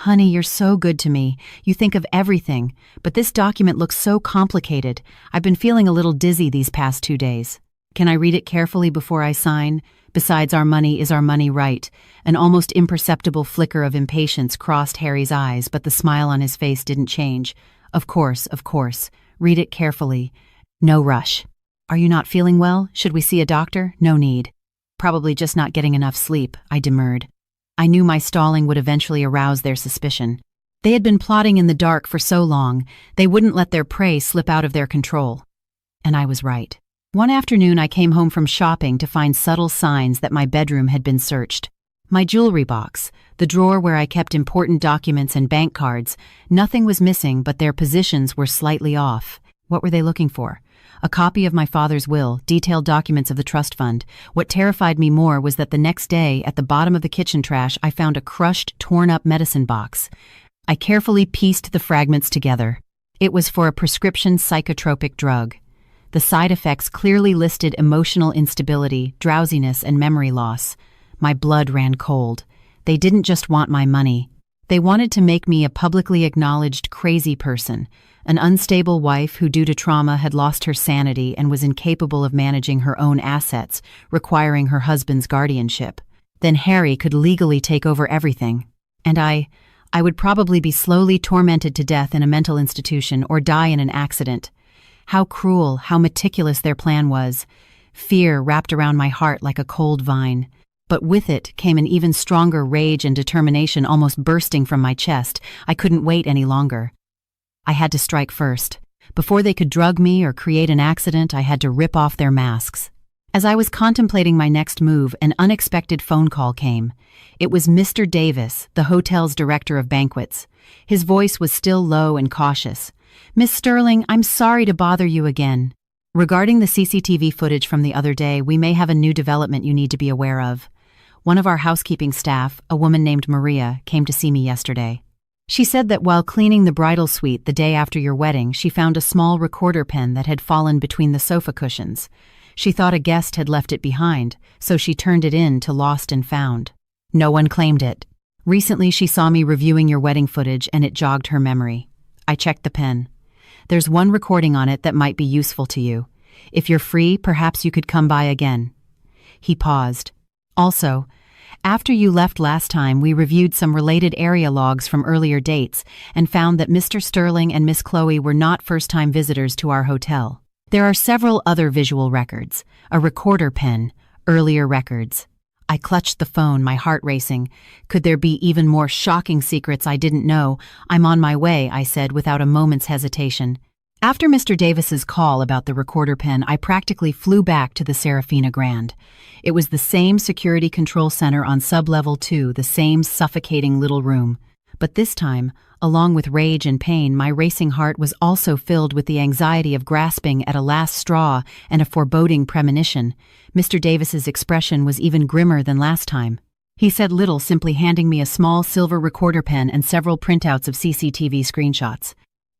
A: Honey, you're so good to me. You think of everything, but this document looks so complicated. I've been feeling a little dizzy these past 2 days. Can I read it carefully before I sign? Besides, our money is our money, right? An almost imperceptible flicker of impatience crossed Harry's eyes, but the smile on his face didn't change. Of course. Read it carefully. No rush. Are you not feeling well? Should we see a doctor? No need. Probably just not getting enough sleep, I demurred. I knew my stalling would eventually arouse their suspicion. They had been plotting in the dark for so long, they wouldn't let their prey slip out of their control. And I was right. One afternoon I came home from shopping to find subtle signs that my bedroom had been searched. My jewelry box, the drawer where I kept important documents and bank cards, nothing was missing, but their positions were slightly off. What were they looking for? A copy of my father's will, detailed documents of the trust fund. What terrified me more was that the next day, at the bottom of the kitchen trash, I found a crushed, torn-up medicine box. I carefully pieced the fragments together. It was for a prescription psychotropic drug. The side effects clearly listed emotional instability, drowsiness, and memory loss. My blood ran cold. They didn't just want my money. They wanted to make me a publicly acknowledged crazy person, an unstable wife who due to trauma had lost her sanity and was incapable of managing her own assets, requiring her husband's guardianship. Then Harry could legally take over everything. And I would probably be slowly tormented to death in a mental institution or die in an accident. How cruel, how meticulous their plan was. Fear wrapped around my heart like a cold vine. But with it came an even stronger rage and determination almost bursting from my chest. I couldn't wait any longer. I had to strike first. Before they could drug me or create an accident, I had to rip off their masks. As I was contemplating my next move, an unexpected phone call came. It was Mr. Davis, the hotel's director of banquets. His voice was still low and cautious. Miss Sterling, I'm sorry to bother you again. Regarding the CCTV footage from the other day, we may have a new development you need to be aware of. One of our housekeeping staff, a woman named Maria, came to see me yesterday. She said that while cleaning the bridal suite the day after your wedding, she found a small recorder pen that had fallen between the sofa cushions. She thought a guest had left it behind, so she turned it in to Lost and Found. No one claimed it. Recently, she saw me reviewing your wedding footage and it jogged her memory. I checked the pen. There's one recording on it that might be useful to you. If you're free, perhaps you could come by again. He paused. Also, after you left last time, we reviewed some related area logs from earlier dates and found that Mr. Sterling and Miss Chloe were not first-time visitors to our hotel. There are several other visual records, a recorder pen, earlier records. I clutched the phone, my heart racing. Could there be even more shocking secrets I didn't know? I'm on my way, I said without a moment's hesitation. After Mr. Davis's call about the recorder pen, I practically flew back to the Serafina Grand. It was the same security control center on sub-level 2, the same suffocating little room. But this time, along with rage and pain, my racing heart was also filled with the anxiety of grasping at a last straw and a foreboding premonition. Mr. Davis's expression was even grimmer than last time. He said little, simply handing me a small silver recorder pen and several printouts of CCTV screenshots.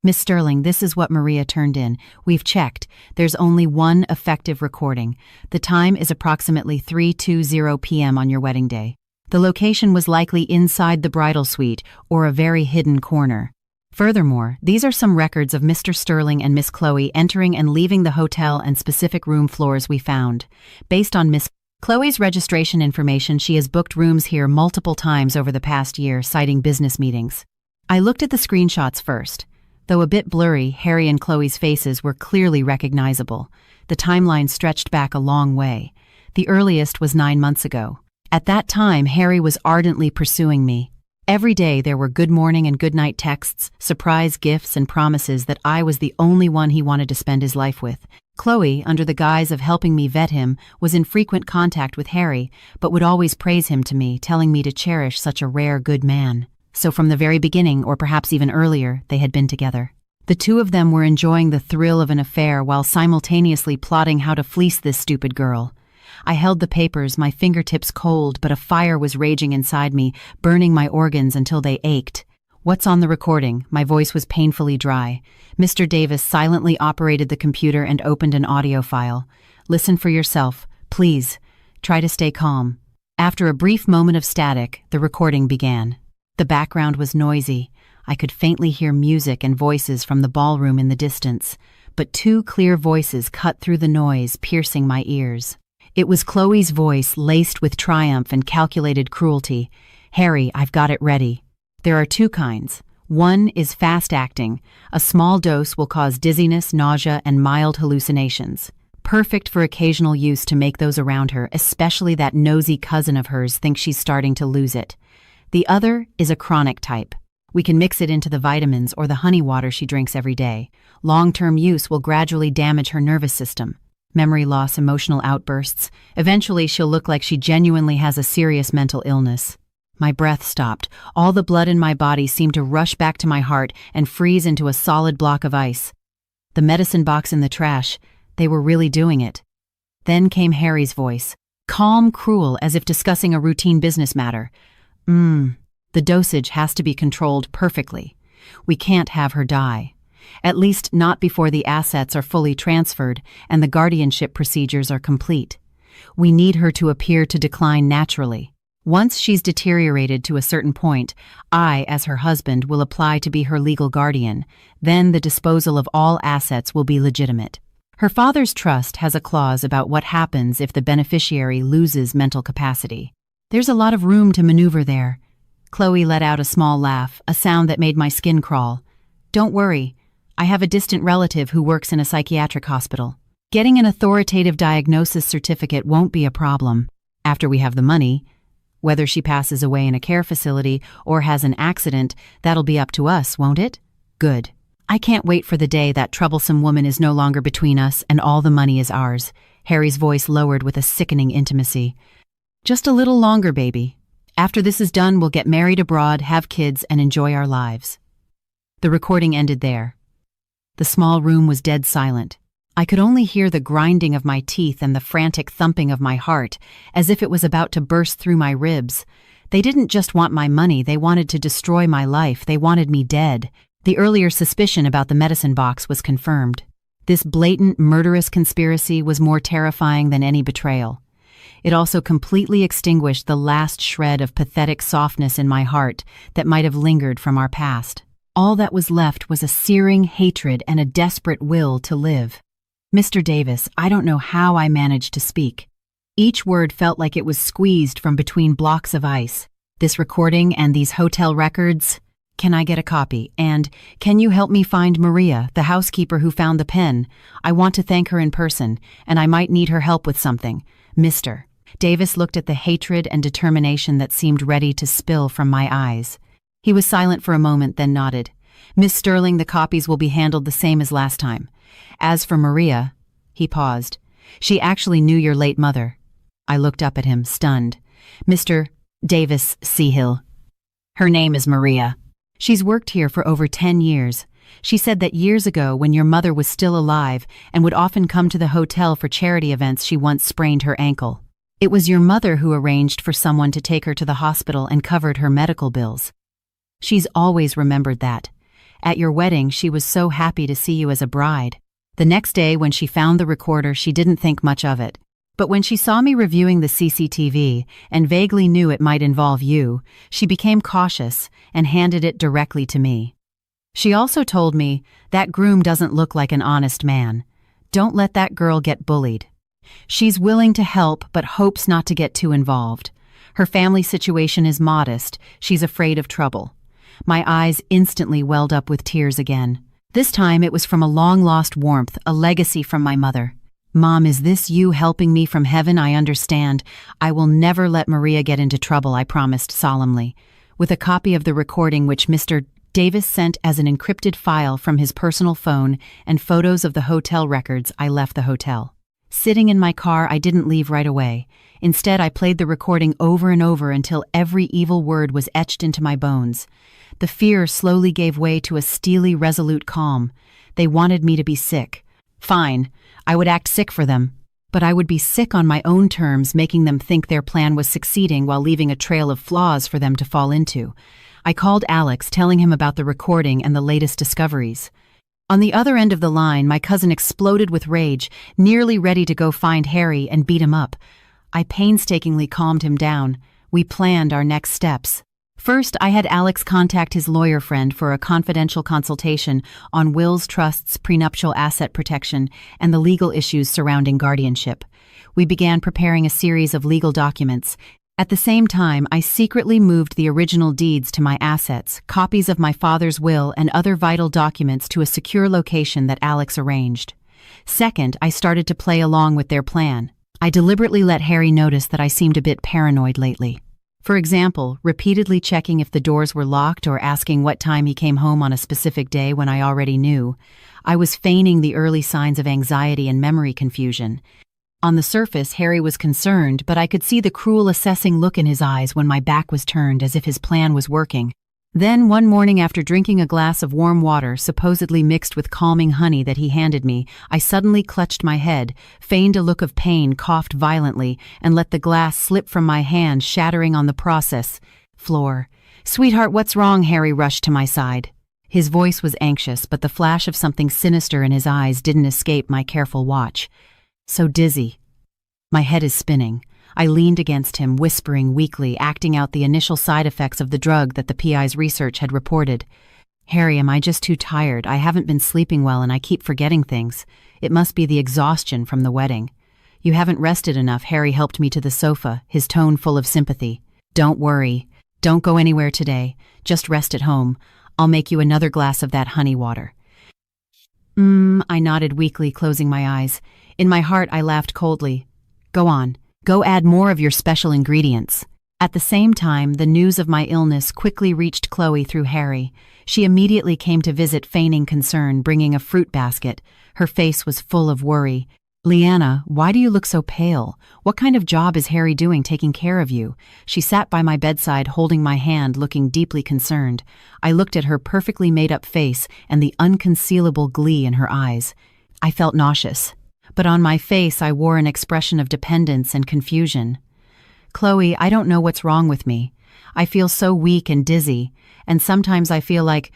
A: Miss Sterling, this is what Maria turned in. We've checked. There's only one effective recording. The time is approximately 3:20 p.m. on your wedding day. The location was likely inside the bridal suite or a very hidden corner. Furthermore, these are some records of Mr. Sterling and Miss Chloe entering and leaving the hotel and specific room floors we found. Based on Miss Chloe's registration information, she has booked rooms here multiple times over the past year, citing business meetings. I looked at the screenshots first. Though a bit blurry, Harry and Chloe's faces were clearly recognizable. The timeline stretched back a long way. The earliest was 9 months ago. At that time, Harry was ardently pursuing me. Every day there were good morning and good night texts, surprise gifts, and promises that I was the only one he wanted to spend his life with. Chloe, under the guise of helping me vet him, was in frequent contact with Harry, but would always praise him to me, telling me to cherish such a rare good man. So from the very beginning, or perhaps even earlier, they had been together. The two of them were enjoying the thrill of an affair while simultaneously plotting how to fleece this stupid girl. I held the papers, my fingertips cold, but a fire was raging inside me, burning my organs until they ached. What's on the recording? My voice was painfully dry. Mr. Davis silently operated the computer and opened an audio file. Listen for yourself. Please. Try to stay calm. After a brief moment of static, the recording began. The background was noisy. I could faintly hear music and voices from the ballroom in the distance, but two clear voices cut through the noise, piercing my ears. It was Chloe's voice, laced with triumph and calculated cruelty. Harry, I've got it ready. There are two kinds. One is fast-acting. A small dose will cause dizziness, nausea, and mild hallucinations. Perfect for occasional use to make those around her, especially that nosy cousin of hers, think she's starting to lose it. The other is a chronic type. We can mix it into the vitamins or the honey water she drinks every day. Long-term use will gradually damage her nervous system. Memory loss, emotional outbursts. Eventually, she'll look like she genuinely has a serious mental illness. My breath stopped. All the blood in my body seemed to rush back to my heart and freeze into a solid block of ice. The medicine box in the trash, they were really doing it. Then came Harry's voice. Calm, cruel, as if discussing a routine business matter. The dosage has to be controlled perfectly. We can't have her die. At least not before the assets are fully transferred and the guardianship procedures are complete. We need her to appear to decline naturally. Once she's deteriorated to a certain point, I, as her husband, will apply to be her legal guardian. Then the disposal of all assets will be legitimate. Her father's trust has a clause about what happens if the beneficiary loses mental capacity. There's a lot of room to maneuver there. Chloe let out a small laugh, a sound that made my skin crawl. Don't worry. I have a distant relative who works in a psychiatric hospital. Getting an authoritative diagnosis certificate won't be a problem. After we have the money, whether she passes away in a care facility or has an accident, that'll be up to us, won't it? Good. I can't wait for the day that troublesome woman is no longer between us and all the money is ours. Harry's voice lowered with a sickening intimacy. Just a little longer, baby. After this is done, we'll get married abroad, have kids, and enjoy our lives. The recording ended there. The small room was dead silent. I could only hear the grinding of my teeth and the frantic thumping of my heart, as if it was about to burst through my ribs. They didn't just want my money, they wanted to destroy my life, they wanted me dead. The earlier suspicion about the medicine box was confirmed. This blatant, murderous conspiracy was more terrifying than any betrayal. It also completely extinguished the last shred of pathetic softness in my heart that might have lingered from our past. All that was left was a searing hatred and a desperate will to live. Mr. Davis, I don't know how I managed to speak. Each word felt like it was squeezed from between blocks of ice. This recording and these hotel records, can I get a copy? And can you help me find Maria, the housekeeper who found the pen? I want to thank her in person, and I might need her help with something. Mr. Davis looked at the hatred and determination that seemed ready to spill from my eyes. He was silent for a moment, then nodded. Miss Sterling, the copies will be handled the same as last time. As for Maria, he paused. She actually knew your late mother. I looked up at him, stunned. Mr. Davis Seahill. Her name is Maria. She's worked here for over 10 years. She said that years ago, when your mother was still alive and would often come to the hotel for charity events, she once sprained her ankle. It was your mother who arranged for someone to take her to the hospital and covered her medical bills. She's always remembered that. At your wedding, she was so happy to see you as a bride. The next day, when she found the recorder, she didn't think much of it. But when she saw me reviewing the CCTV and vaguely knew it might involve you, she became cautious and handed it directly to me. She also told me, that groom doesn't look like an honest man. Don't let that girl get bullied. She's willing to help but hopes not to get too involved. Her family situation is modest. She's afraid of trouble. My eyes instantly welled up with tears again. This time it was from a long-lost warmth, a legacy from my mother. Mom, is this you helping me from heaven? I understand. I will never let Maria get into trouble, I promised solemnly. With a copy of the recording which Mr. Davis sent as an encrypted file from his personal phone and photos of the hotel records, I left the hotel. Sitting in my car, I didn't leave right away. Instead, I played the recording over and over until every evil word was etched into my bones. The fear slowly gave way to a steely, resolute calm. They wanted me to be sick. Fine, I would act sick for them. But I would be sick on my own terms, making them think their plan was succeeding while leaving a trail of flaws for them to fall into. I called Alex, telling him about the recording and the latest discoveries. On the other end of the line, my cousin exploded with rage, nearly ready to go find Harry and beat him up. I painstakingly calmed him down. We planned our next steps. First, I had Alex contact his lawyer friend for a confidential consultation on wills, trusts, prenuptial asset protection, and the legal issues surrounding guardianship. We began preparing a series of legal documents. At the same time, I secretly moved the original deeds to my assets, copies of my father's will, and other vital documents to a secure location that Alex arranged. Second, I started to play along with their plan. I deliberately let Harry notice that I seemed a bit paranoid lately. For example, repeatedly checking if the doors were locked or asking what time he came home on a specific day when I already knew. I was feigning the early signs of anxiety and memory confusion. On the surface, Harry was concerned, but I could see the cruel, assessing look in his eyes when my back was turned, as if his plan was working. Then, one morning after drinking a glass of warm water, supposedly mixed with calming honey that he handed me, I suddenly clutched my head, feigned a look of pain, coughed violently, and let the glass slip from my hand, shattering on the process floor. "Sweetheart, what's wrong?" Harry rushed to my side. His voice was anxious, but the flash of something sinister in his eyes didn't escape my careful watch. "So dizzy. My head is spinning." I leaned against him, whispering weakly, acting out the initial side effects of the drug that the PI's research had reported. "Harry, am I just too tired? I haven't been sleeping well and I keep forgetting things. It must be the exhaustion from the wedding." "You haven't rested enough." Harry helped me to the sofa, his tone full of sympathy. "Don't worry. Don't go anywhere today. Just rest at home. I'll make you another glass of that honey water." I nodded weakly, closing my eyes. In my heart, I laughed coldly. "Go on. Go add more of your special ingredients." At the same time, the news of my illness quickly reached Chloe through Harry. She immediately came to visit, feigning concern, bringing a fruit basket. Her face was full of worry. "Leanna, why do you look so pale? What kind of job is Harry doing taking care of you?" She sat by my bedside, holding my hand, looking deeply concerned. I looked at her perfectly made-up face and the unconcealable glee in her eyes. I felt nauseous. But on my face I wore an expression of dependence and confusion. "Chloe, I don't know what's wrong with me. I feel so weak and dizzy, and sometimes I feel like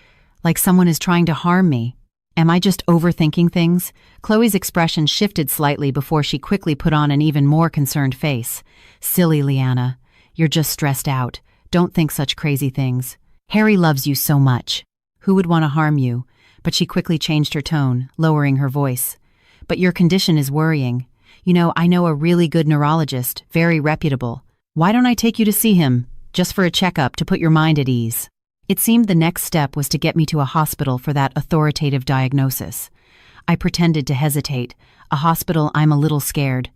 A: someone is trying to harm me. Am I just overthinking things?" Chloe's expression shifted slightly before she quickly put on an even more concerned face. "Silly Leanna, you're just stressed out. Don't think such crazy things. Harry loves you so much. Who would want to harm you?" But she quickly changed her tone, lowering her voice. "But your condition is worrying. You know, I know a really good neurologist, very reputable. Why don't I take you to see him, just for a checkup to put your mind at ease?" It seemed the next step was to get me to a hospital for that authoritative diagnosis. I pretended to hesitate. "A hospital, I'm a little scared.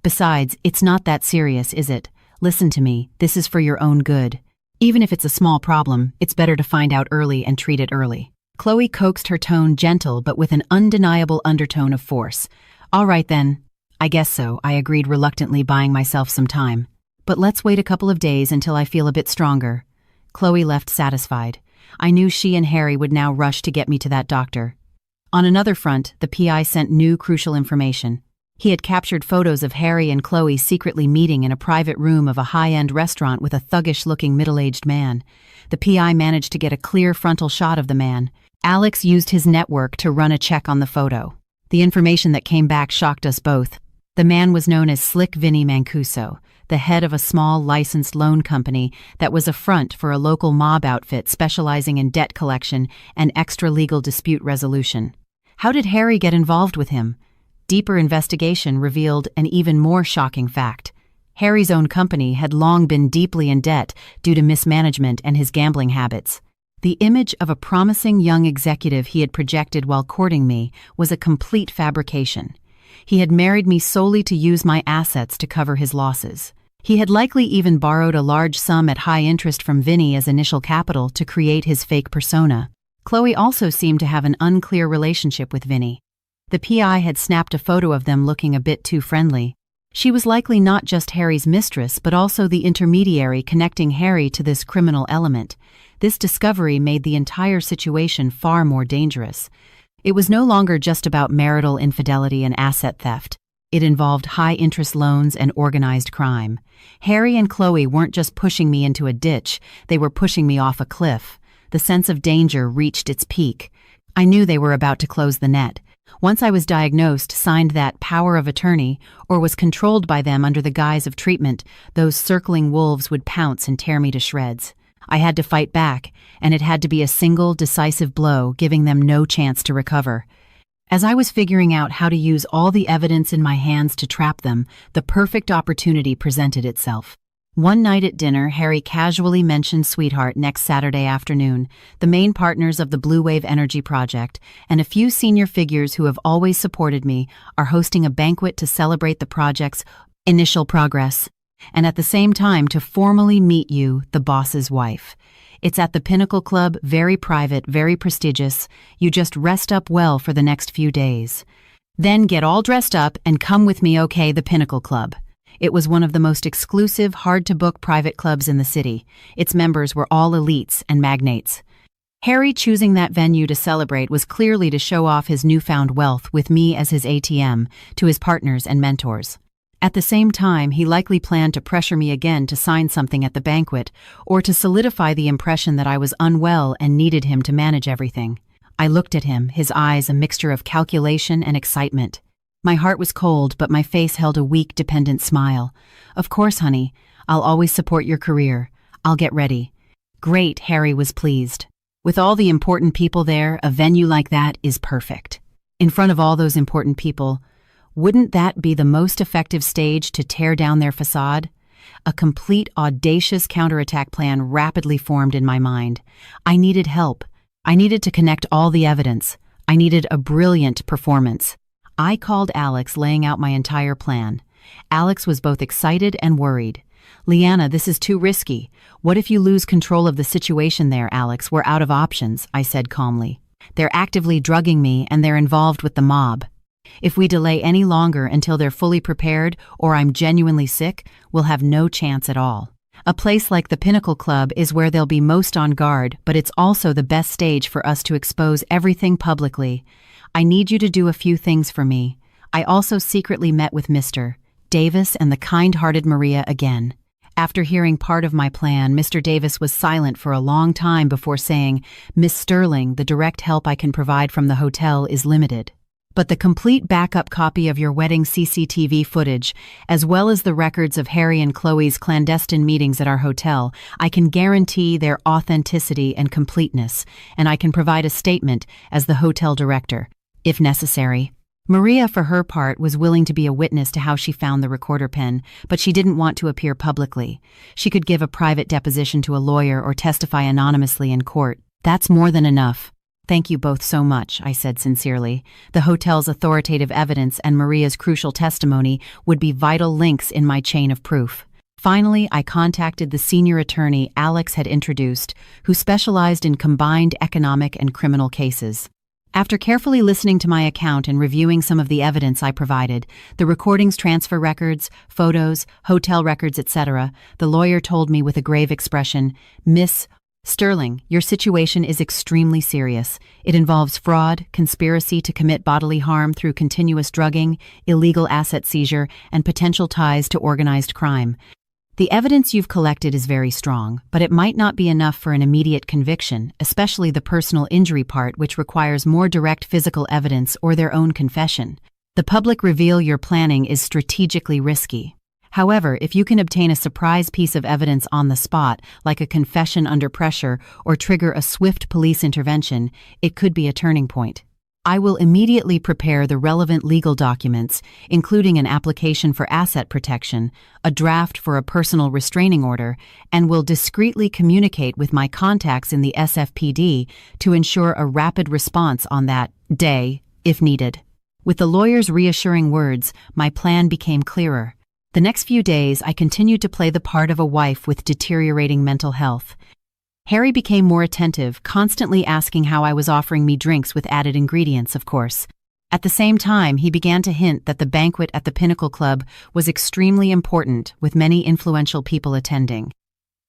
A: Besides, it's not that serious, is it? Listen to me, this is for your own good. Even if it's a small problem, it's better to find out early and treat it early." Chloe coaxed, her tone gentle but with an undeniable undertone of force. "All right then. I guess so," I agreed reluctantly, buying myself some time. "But let's wait a couple of days until I feel a bit stronger." Chloe left satisfied. I knew she and Harry would now rush to get me to that doctor. On another front, the PI sent new crucial information. He had captured photos of Harry and Chloe secretly meeting in a private room of a high-end restaurant with a thuggish-looking middle-aged man. The PI managed to get a clear frontal shot of the man. Alex used his network to run a check on the photo. The information that came back shocked us both. The man was known as Slick Vinny Mancuso, the head of a small licensed loan company that was a front for a local mob outfit specializing in debt collection and extra-legal dispute resolution. How did Harry get involved with him? Deeper investigation revealed an even more shocking fact. Harry's own company had long been deeply in debt due to mismanagement and his gambling habits. The image of a promising young executive he had projected while courting me was a complete fabrication. He had married me solely to use my assets to cover his losses. He had likely even borrowed a large sum at high interest from Vinny as initial capital to create his fake persona. Chloe also seemed to have an unclear relationship with Vinny. The PI had snapped a photo of them looking a bit too friendly. She was likely not just Harry's mistress, but also the intermediary connecting Harry to this criminal element. This discovery made the entire situation far more dangerous. It was no longer just about marital infidelity and asset theft. It involved high-interest loans and organized crime. Harry and Chloe weren't just pushing me into a ditch, they were pushing me off a cliff. The sense of danger reached its peak. I knew they were about to close the net. Once I was diagnosed, signed that power of attorney, or was controlled by them under the guise of treatment, those circling wolves would pounce and tear me to shreds. I had to fight back, and it had to be a single, decisive blow, giving them no chance to recover. As I was figuring out how to use all the evidence in my hands to trap them, the perfect opportunity presented itself. One night at dinner, Harry casually mentioned Sweetheart next Saturday afternoon, the main partners of the Blue Wave Energy Project, and a few senior figures who have always supported me are hosting a banquet to celebrate the project's initial progress, and at the same time to formally meet you, the boss's wife. It's at the Pinnacle Club, very private, very prestigious. You just rest up well for the next few days. Then get all dressed up and come with me, okay, the Pinnacle Club. It was one of the most exclusive, hard-to-book private clubs in the city. Its members were all elites and magnates. Harry choosing that venue to celebrate was clearly to show off his newfound wealth with me as his ATM to his partners and mentors. At the same time, he likely planned to pressure me again to sign something at the banquet, or to solidify the impression that I was unwell and needed him to manage everything. I looked at him, his eyes a mixture of calculation and excitement. My heart was cold, but my face held a weak, dependent smile. Of course, honey. I'll always support your career. I'll get ready. Great, Harry was pleased. With all the important people there, a venue like that is perfect. In front of all those important people, wouldn't that be the most effective stage to tear down their facade? A complete, audacious counterattack plan rapidly formed in my mind. I needed help. I needed to connect all the evidence. I needed a brilliant performance. I called Alex, laying out my entire plan. Alex was both excited and worried. Leanna, this is too risky. What if you lose control of the situation there, Alex? We're out of options, I said calmly. They're actively drugging me and they're involved with the mob. If we delay any longer until they're fully prepared or I'm genuinely sick, we'll have no chance at all. A place like the Pinnacle Club is where they'll be most on guard, but it's also the best stage for us to expose everything publicly. I need you to do a few things for me. I also secretly met with Mr. Davis and the kind-hearted Maria again. After hearing part of my plan, Mr. Davis was silent for a long time before saying, Miss Sterling, the direct help I can provide from the hotel is limited. But the complete backup copy of your wedding CCTV footage, as well as the records of Harry and Chloe's clandestine meetings at our hotel, I can guarantee their authenticity and completeness, and I can provide a statement as the hotel director, if necessary. Maria, for her part, was willing to be a witness to how she found the recorder pen, but she didn't want to appear publicly. She could give a private deposition to a lawyer or testify anonymously in court. That's more than enough. Thank you both so much, I said sincerely. The hotel's authoritative evidence and Maria's crucial testimony would be vital links in my chain of proof. Finally, I contacted the senior attorney Alex had introduced, who specialized in combined economic and criminal cases. After carefully listening to my account and reviewing some of the evidence I provided, the recordings, transfer records, photos, hotel records, etc., the lawyer told me with a grave expression, Miss Sterling, your situation is extremely serious. It involves fraud, conspiracy to commit bodily harm through continuous drugging, illegal asset seizure, and potential ties to organized crime. The evidence you've collected is very strong, but it might not be enough for an immediate conviction, especially the personal injury part, which requires more direct physical evidence or their own confession. The public reveal you're planning is strategically risky. However, if you can obtain a surprise piece of evidence on the spot, like a confession under pressure, or trigger a swift police intervention, it could be a turning point. I will immediately prepare the relevant legal documents, including an application for asset protection, a draft for a personal restraining order, and will discreetly communicate with my contacts in the SFPD to ensure a rapid response on that day, if needed. With the lawyer's reassuring words, my plan became clearer. The next few days, I continued to play the part of a wife with deteriorating mental health. Harry became more attentive, constantly asking how I was offering me drinks with added ingredients, of course. At the same time, he began to hint that the banquet at the Pinnacle Club was extremely important, with many influential people attending.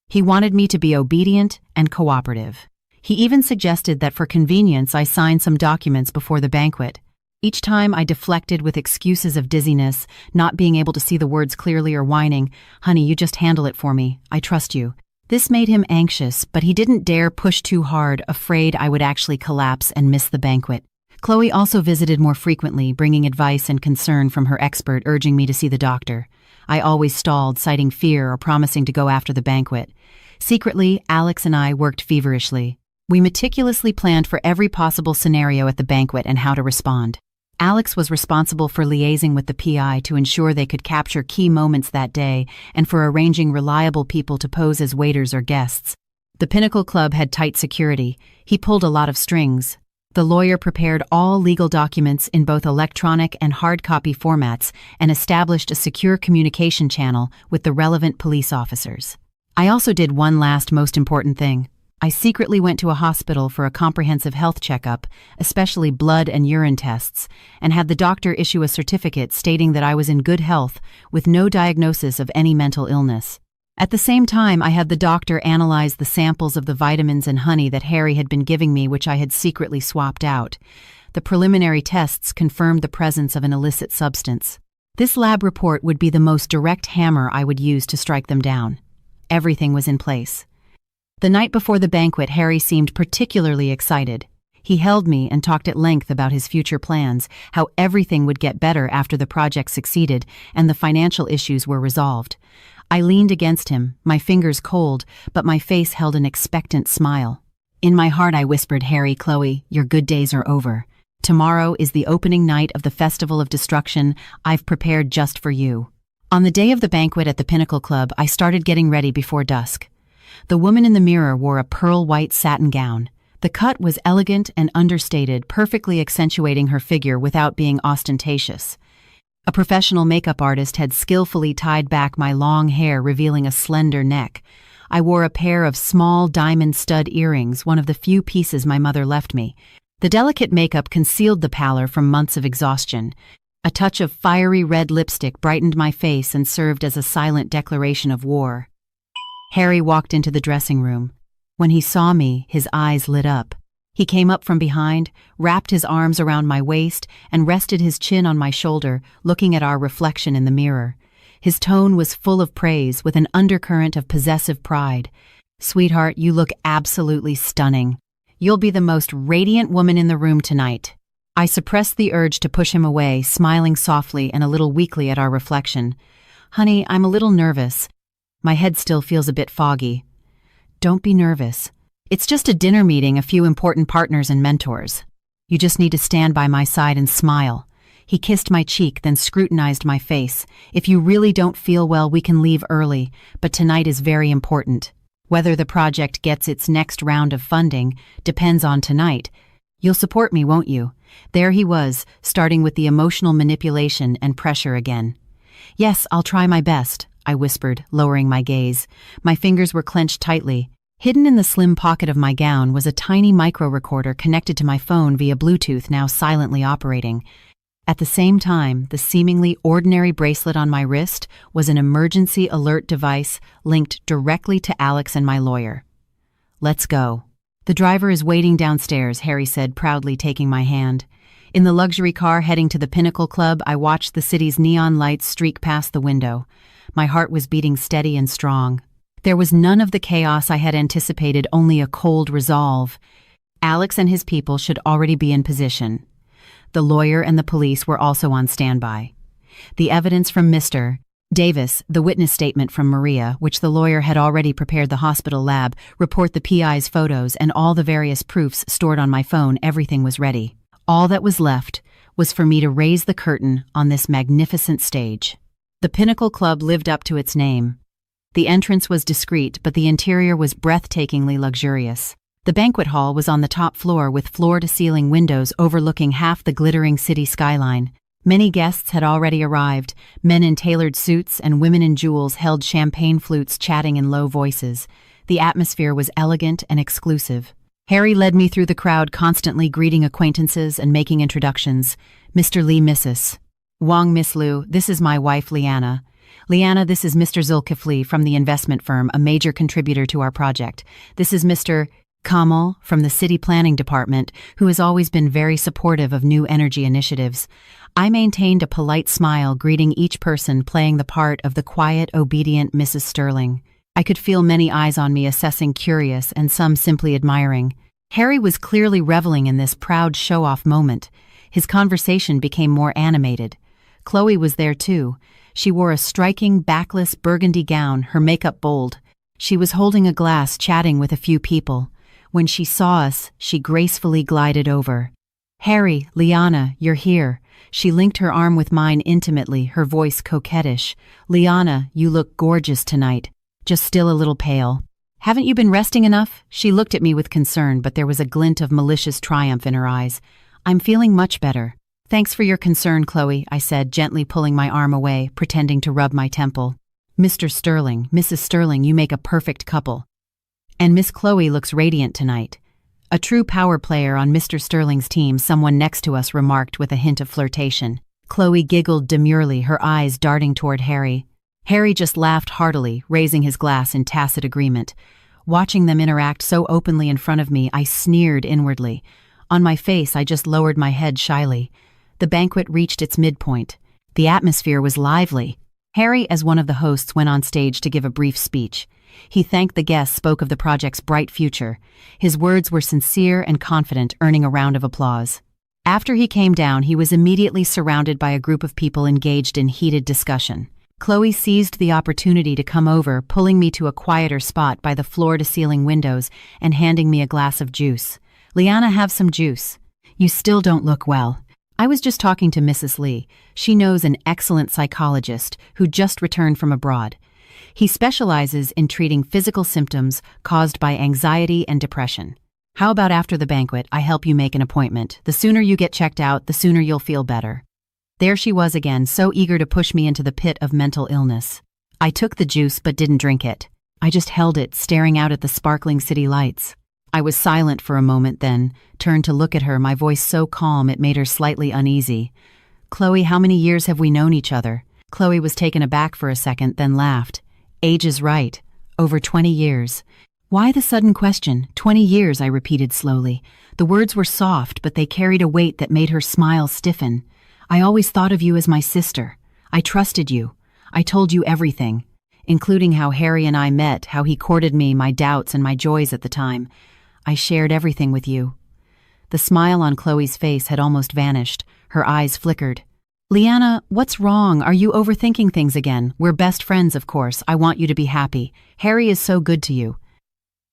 A: He wanted me to be obedient and cooperative. He even suggested that for convenience I sign some documents before the banquet. Each time I deflected with excuses of dizziness, not being able to see the words clearly or whining, "Honey, you just handle it for me. I trust you." This made him anxious, but he didn't dare push too hard, afraid I would actually collapse and miss the banquet. Chloe also visited more frequently, bringing advice and concern from her expert, urging me to see the doctor. I always stalled, citing fear or promising to go after the banquet. Secretly, Alex and I worked feverishly. We meticulously planned for every possible scenario at the banquet and how to respond. Alex was responsible for liaising with the PI to ensure they could capture key moments that day and for arranging reliable people to pose as waiters or guests. The Pinnacle Club had tight security. He pulled a lot of strings. The lawyer prepared all legal documents in both electronic and hard copy formats and established a secure communication channel with the relevant police officers. I also did one last most important thing. I secretly went to a hospital for a comprehensive health checkup, especially blood and urine tests, and had the doctor issue a certificate stating that I was in good health with no diagnosis of any mental illness. At the same time, I had the doctor analyze the samples of the vitamins and honey that Harry had been giving me, which I had secretly swapped out. The preliminary tests confirmed the presence of an illicit substance. This lab report would be the most direct hammer I would use to strike them down. Everything was in place. The night before the banquet, Harry seemed particularly excited. He held me and talked at length about his future plans, how everything would get better after the project succeeded and the financial issues were resolved. I leaned against him, my fingers cold, but my face held an expectant smile. In my heart I whispered, "Harry, Chloe, your good days are over. Tomorrow is the opening night of the Festival of Destruction I've prepared just for you." On the day of the banquet at the Pinnacle Club, I started getting ready before dusk. The woman in the mirror wore a pearl-white satin gown. The cut was elegant and understated, perfectly accentuating her figure without being ostentatious. A professional makeup artist had skillfully tied back my long hair, revealing a slender neck. I wore a pair of small diamond stud earrings, one of the few pieces my mother left me. The delicate makeup concealed the pallor from months of exhaustion. A touch of fiery red lipstick brightened my face and served as a silent declaration of war. Harry walked into the dressing room. When he saw me, his eyes lit up. He came up from behind, wrapped his arms around my waist, and rested his chin on my shoulder, looking at our reflection in the mirror. His tone was full of praise, with an undercurrent of possessive pride. "Sweetheart, you look absolutely stunning. You'll be the most radiant woman in the room tonight." I suppressed the urge to push him away, smiling softly and a little weakly at our reflection. "Honey, I'm a little nervous. My head still feels a bit foggy." "Don't be nervous. It's just a dinner meeting, a few important partners and mentors. You just need to stand by my side and smile." He kissed my cheek, then scrutinized my face. "If you really don't feel well, we can leave early, but tonight is very important. Whether the project gets its next round of funding depends on tonight. You'll support me, won't you?" There he was, starting with the emotional manipulation and pressure again. "Yes, I'll try my best," I whispered, lowering my gaze. My fingers were clenched tightly. Hidden in the slim pocket of my gown was a tiny micro-recorder connected to my phone via Bluetooth, now silently operating. At the same time, the seemingly ordinary bracelet on my wrist was an emergency alert device linked directly to Alex and my lawyer. "Let's go." "The driver is waiting downstairs," Harry said, proudly taking my hand. In the luxury car heading to the Pinnacle Club, I watched the city's neon lights streak past the window. My heart was beating steady and strong. There was none of the chaos I had anticipated, only a cold resolve. Alex and his people should already be in position. The lawyer and the police were also on standby. The evidence from Mr. Davis, the witness statement from Maria, which the lawyer had already prepared the hospital lab, report the PI's photos, and all the various proofs stored on my phone, everything was ready. All that was left was for me to raise the curtain on this magnificent stage. The Pinnacle Club lived up to its name. The entrance was discreet, but the interior was breathtakingly luxurious. The banquet hall was on the top floor with floor-to-ceiling windows overlooking half the glittering city skyline. Many guests had already arrived. Men in tailored suits and women in jewels held champagne flutes, chatting in low voices. The atmosphere was elegant and exclusive. Harry led me through the crowd, constantly greeting acquaintances and making introductions. Mr. Lee, Mrs. Wong, Miss Liu, this is my wife, Liana. Liana, this is Mr. Zulkifli from the investment firm, a major contributor to our project. This is Mr. Kamal from the City Planning Department, who has always been very supportive of new energy initiatives. I maintained a polite smile, greeting each person, playing the part of the quiet, obedient Mrs. Sterling. I could feel many eyes on me, assessing, curious, and some simply admiring. Harry was clearly reveling in this proud show-off moment. His conversation became more animated. Chloe was there too. She wore a striking, backless burgundy gown, her makeup bold. She was holding a glass, chatting with a few people. When she saw us, she gracefully glided over. Harry, Liana, you're here. She linked her arm with mine intimately, her voice coquettish. Liana, you look gorgeous tonight. Just still a little pale. Haven't you been resting enough? She looked at me with concern, but there was a glint of malicious triumph in her eyes. I'm feeling much better. Thanks for your concern, Chloe, I said, gently pulling my arm away, pretending to rub my temple. Mr. Sterling, Mrs. Sterling, you make a perfect couple. And Miss Chloe looks radiant tonight. A true power player on Mr. Sterling's team, someone next to us remarked with a hint of flirtation. Chloe giggled demurely, her eyes darting toward Harry. Harry just laughed heartily, raising his glass in tacit agreement. Watching them interact so openly in front of me, I sneered inwardly. On my face, I just lowered my head shyly. The banquet reached its midpoint. The atmosphere was lively. Harry, as one of the hosts, went on stage to give a brief speech. He thanked the guests, spoke of the project's bright future. His words were sincere and confident, earning a round of applause. After he came down, he was immediately surrounded by a group of people engaged in heated discussion. Chloe seized the opportunity to come over, pulling me to a quieter spot by the floor-to-ceiling windows and handing me a glass of juice. Liana, have some juice. You still don't look well. I was just talking to Mrs. Lee. She knows an excellent psychologist who just returned from abroad. He specializes in treating physical symptoms caused by anxiety and depression. How about after the banquet, I help you make an appointment. The sooner you get checked out, the sooner you'll feel better. There she was again, so eager to push me into the pit of mental illness. I took the juice but didn't drink it. I just held it, staring out at the sparkling city lights. I was silent for a moment, then turned to look at her, my voice so calm it made her slightly uneasy. Chloe, how many years have we known each other? Chloe was taken aback for a second, then laughed. Age is right. Over 20 years. Why the sudden question? 20 years, I repeated slowly. The words were soft, but they carried a weight that made her smile stiffen. I always thought of you as my sister. I trusted you. I told you everything, including how Harry and I met, how he courted me, my doubts and my joys at the time. I shared everything with you. The smile on Chloe's face had almost vanished. Her eyes flickered. Liana, what's wrong? Are you overthinking things again? We're best friends, of course. I want you to be happy. Harry is so good to you.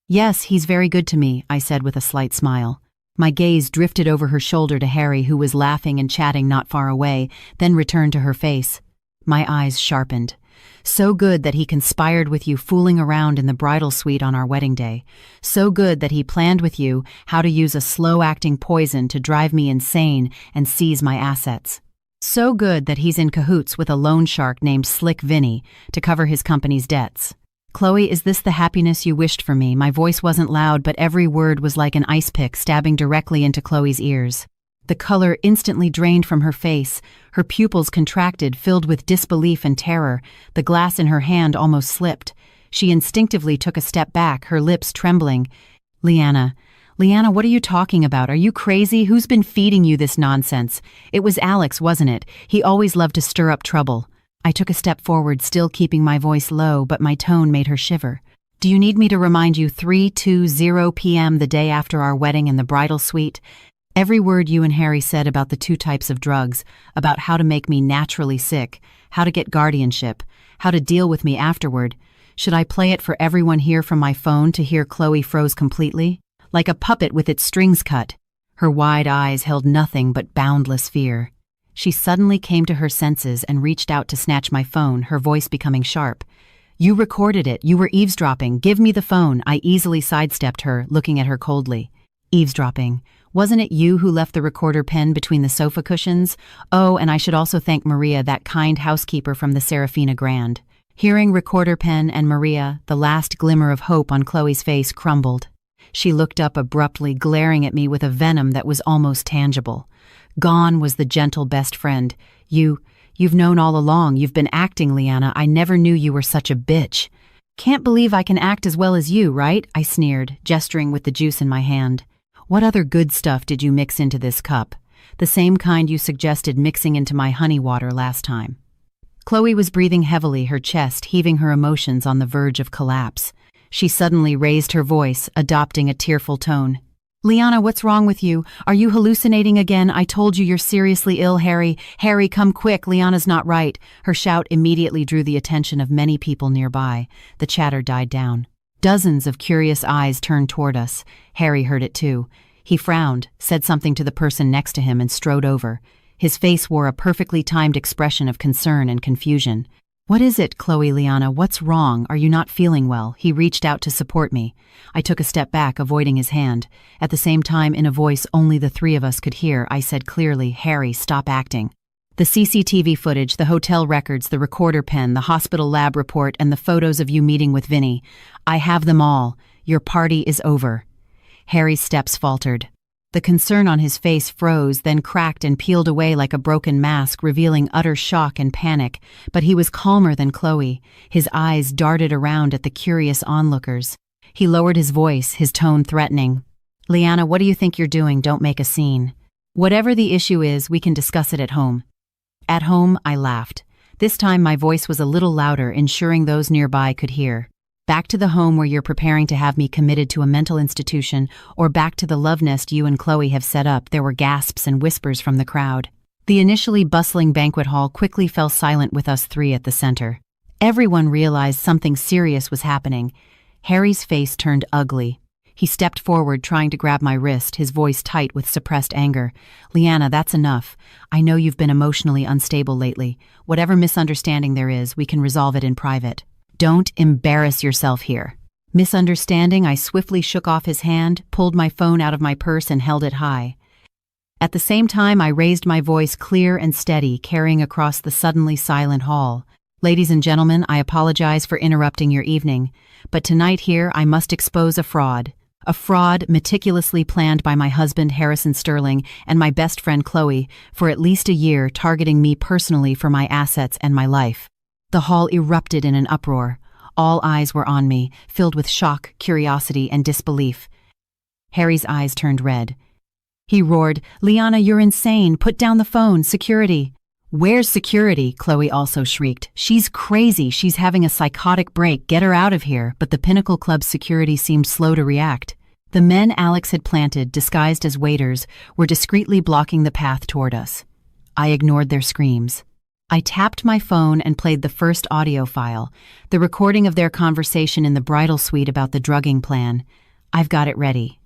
A: Yes, he's very good to me, I said with a slight smile. My gaze drifted over her shoulder to Harry, who was laughing and chatting not far away, then returned to her face. My eyes sharpened. So good that he conspired with you, fooling around in the bridal suite on our wedding day. So good that he planned with you how to use a slow-acting poison to drive me insane and seize my assets. So good that he's in cahoots with a loan shark named Slick Vinny to cover his company's debts. Chloe, is this the happiness you wished for me? My voice wasn't loud, but every word was like an ice pick stabbing directly into Chloe's ears. The color instantly drained from her face. Her pupils contracted, filled with disbelief and terror. The glass in her hand almost slipped. She instinctively took a step back, her lips trembling. Liana, what are you talking about? Are you crazy? Who's been feeding you this nonsense? It was Alex, wasn't it? He always loved to stir up trouble. I took a step forward, still keeping my voice low, but my tone made her shiver. Do you need me to remind you 3:20 p.m. the day after our wedding in the bridal suite? Every word you and Harry said about the 2 types of drugs, about how to make me naturally sick, how to get guardianship, how to deal with me afterward. Should I play it for everyone here from my phone to hear? Chloe froze completely, like a puppet with its strings cut. Her wide eyes held nothing but boundless fear. She suddenly came to her senses and reached out to snatch my phone, her voice becoming sharp. You recorded it. You were eavesdropping. Give me the phone. I easily sidestepped her, looking at her coldly. Eavesdropping. Wasn't it you who left the recorder pen between the sofa cushions? Oh, and I should also thank Maria, that kind housekeeper from the Serafina Grand. Hearing recorder pen and Maria, the last glimmer of hope on Chloe's face crumbled. She looked up abruptly, glaring at me with a venom that was almost tangible. Gone was the gentle best friend. You've known all along. You've been acting, Liana. I never knew you were such a bitch. Can't believe I can act as well as you, right? I sneered, gesturing with the juice in my hand. What other good stuff did you mix into this cup? The same kind you suggested mixing into my honey water last time. Chloe was breathing heavily, her chest heaving, her emotions on the verge of collapse. She suddenly raised her voice, adopting a tearful tone. Liana, what's wrong with you? Are you hallucinating again? I told you you're seriously ill, Harry. Harry, come quick. Liana's not right. Her shout immediately drew the attention of many people nearby. The chatter died down. Dozens of curious eyes turned toward us. Harry heard it too. He frowned, said something to the person next to him, and strode over. His face wore a perfectly timed expression of concern and confusion. What is it, Chloe? Liana, what's wrong? Are you not feeling well? He reached out to support me. I took a step back, avoiding his hand. At the same time, in a voice only the 3 of us could hear, I said clearly, Harry, stop acting. The CCTV footage, the hotel records, the recorder pen, the hospital lab report, and the photos of you meeting with Vinny. I have them all. Your party is over. Harry's steps faltered. The concern on his face froze, then cracked and peeled away like a broken mask, revealing utter shock and panic. But he was calmer than Chloe. His eyes darted around at the curious onlookers. He lowered his voice, his tone threatening. Liana, what do you think you're doing? Don't make a scene. Whatever the issue is, we can discuss it at home. At home, I laughed. This time my voice was a little louder, ensuring those nearby could hear. Back to the home where you're preparing to have me committed to a mental institution, or back to the love nest you and Chloe have set up. There were gasps and whispers from the crowd. The initially bustling banquet hall quickly fell silent with us 3 at the center. Everyone realized something serious was happening. Harry's face turned ugly. He stepped forward, trying to grab my wrist, his voice tight with suppressed anger. Liana, that's enough. I know you've been emotionally unstable lately. Whatever misunderstanding there is, we can resolve it in private. Don't embarrass yourself here. Misunderstanding, I swiftly shook off his hand, pulled my phone out of my purse and held it high. At the same time, I raised my voice clear and steady, carrying across the suddenly silent hall. Ladies and gentlemen, I apologize for interrupting your evening, but tonight here I must expose a fraud. A fraud meticulously planned by my husband Harrison Sterling and my best friend Chloe for at least a year, targeting me personally for my assets and my life. The hall erupted in an uproar. All eyes were on me, filled with shock, curiosity, and disbelief. Harry's eyes turned red. He roared, Liana, you're insane. Put down the phone. Security. Where's security? Chloe also shrieked. She's crazy. She's having a psychotic break. Get her out of here. But the Pinnacle Club's security seemed slow to react. The men Alex had planted, disguised as waiters, were discreetly blocking the path toward us. I ignored their screams. I tapped my phone and played the first audio file, the recording of their conversation in the bridal suite about the drugging plan. I've got it ready.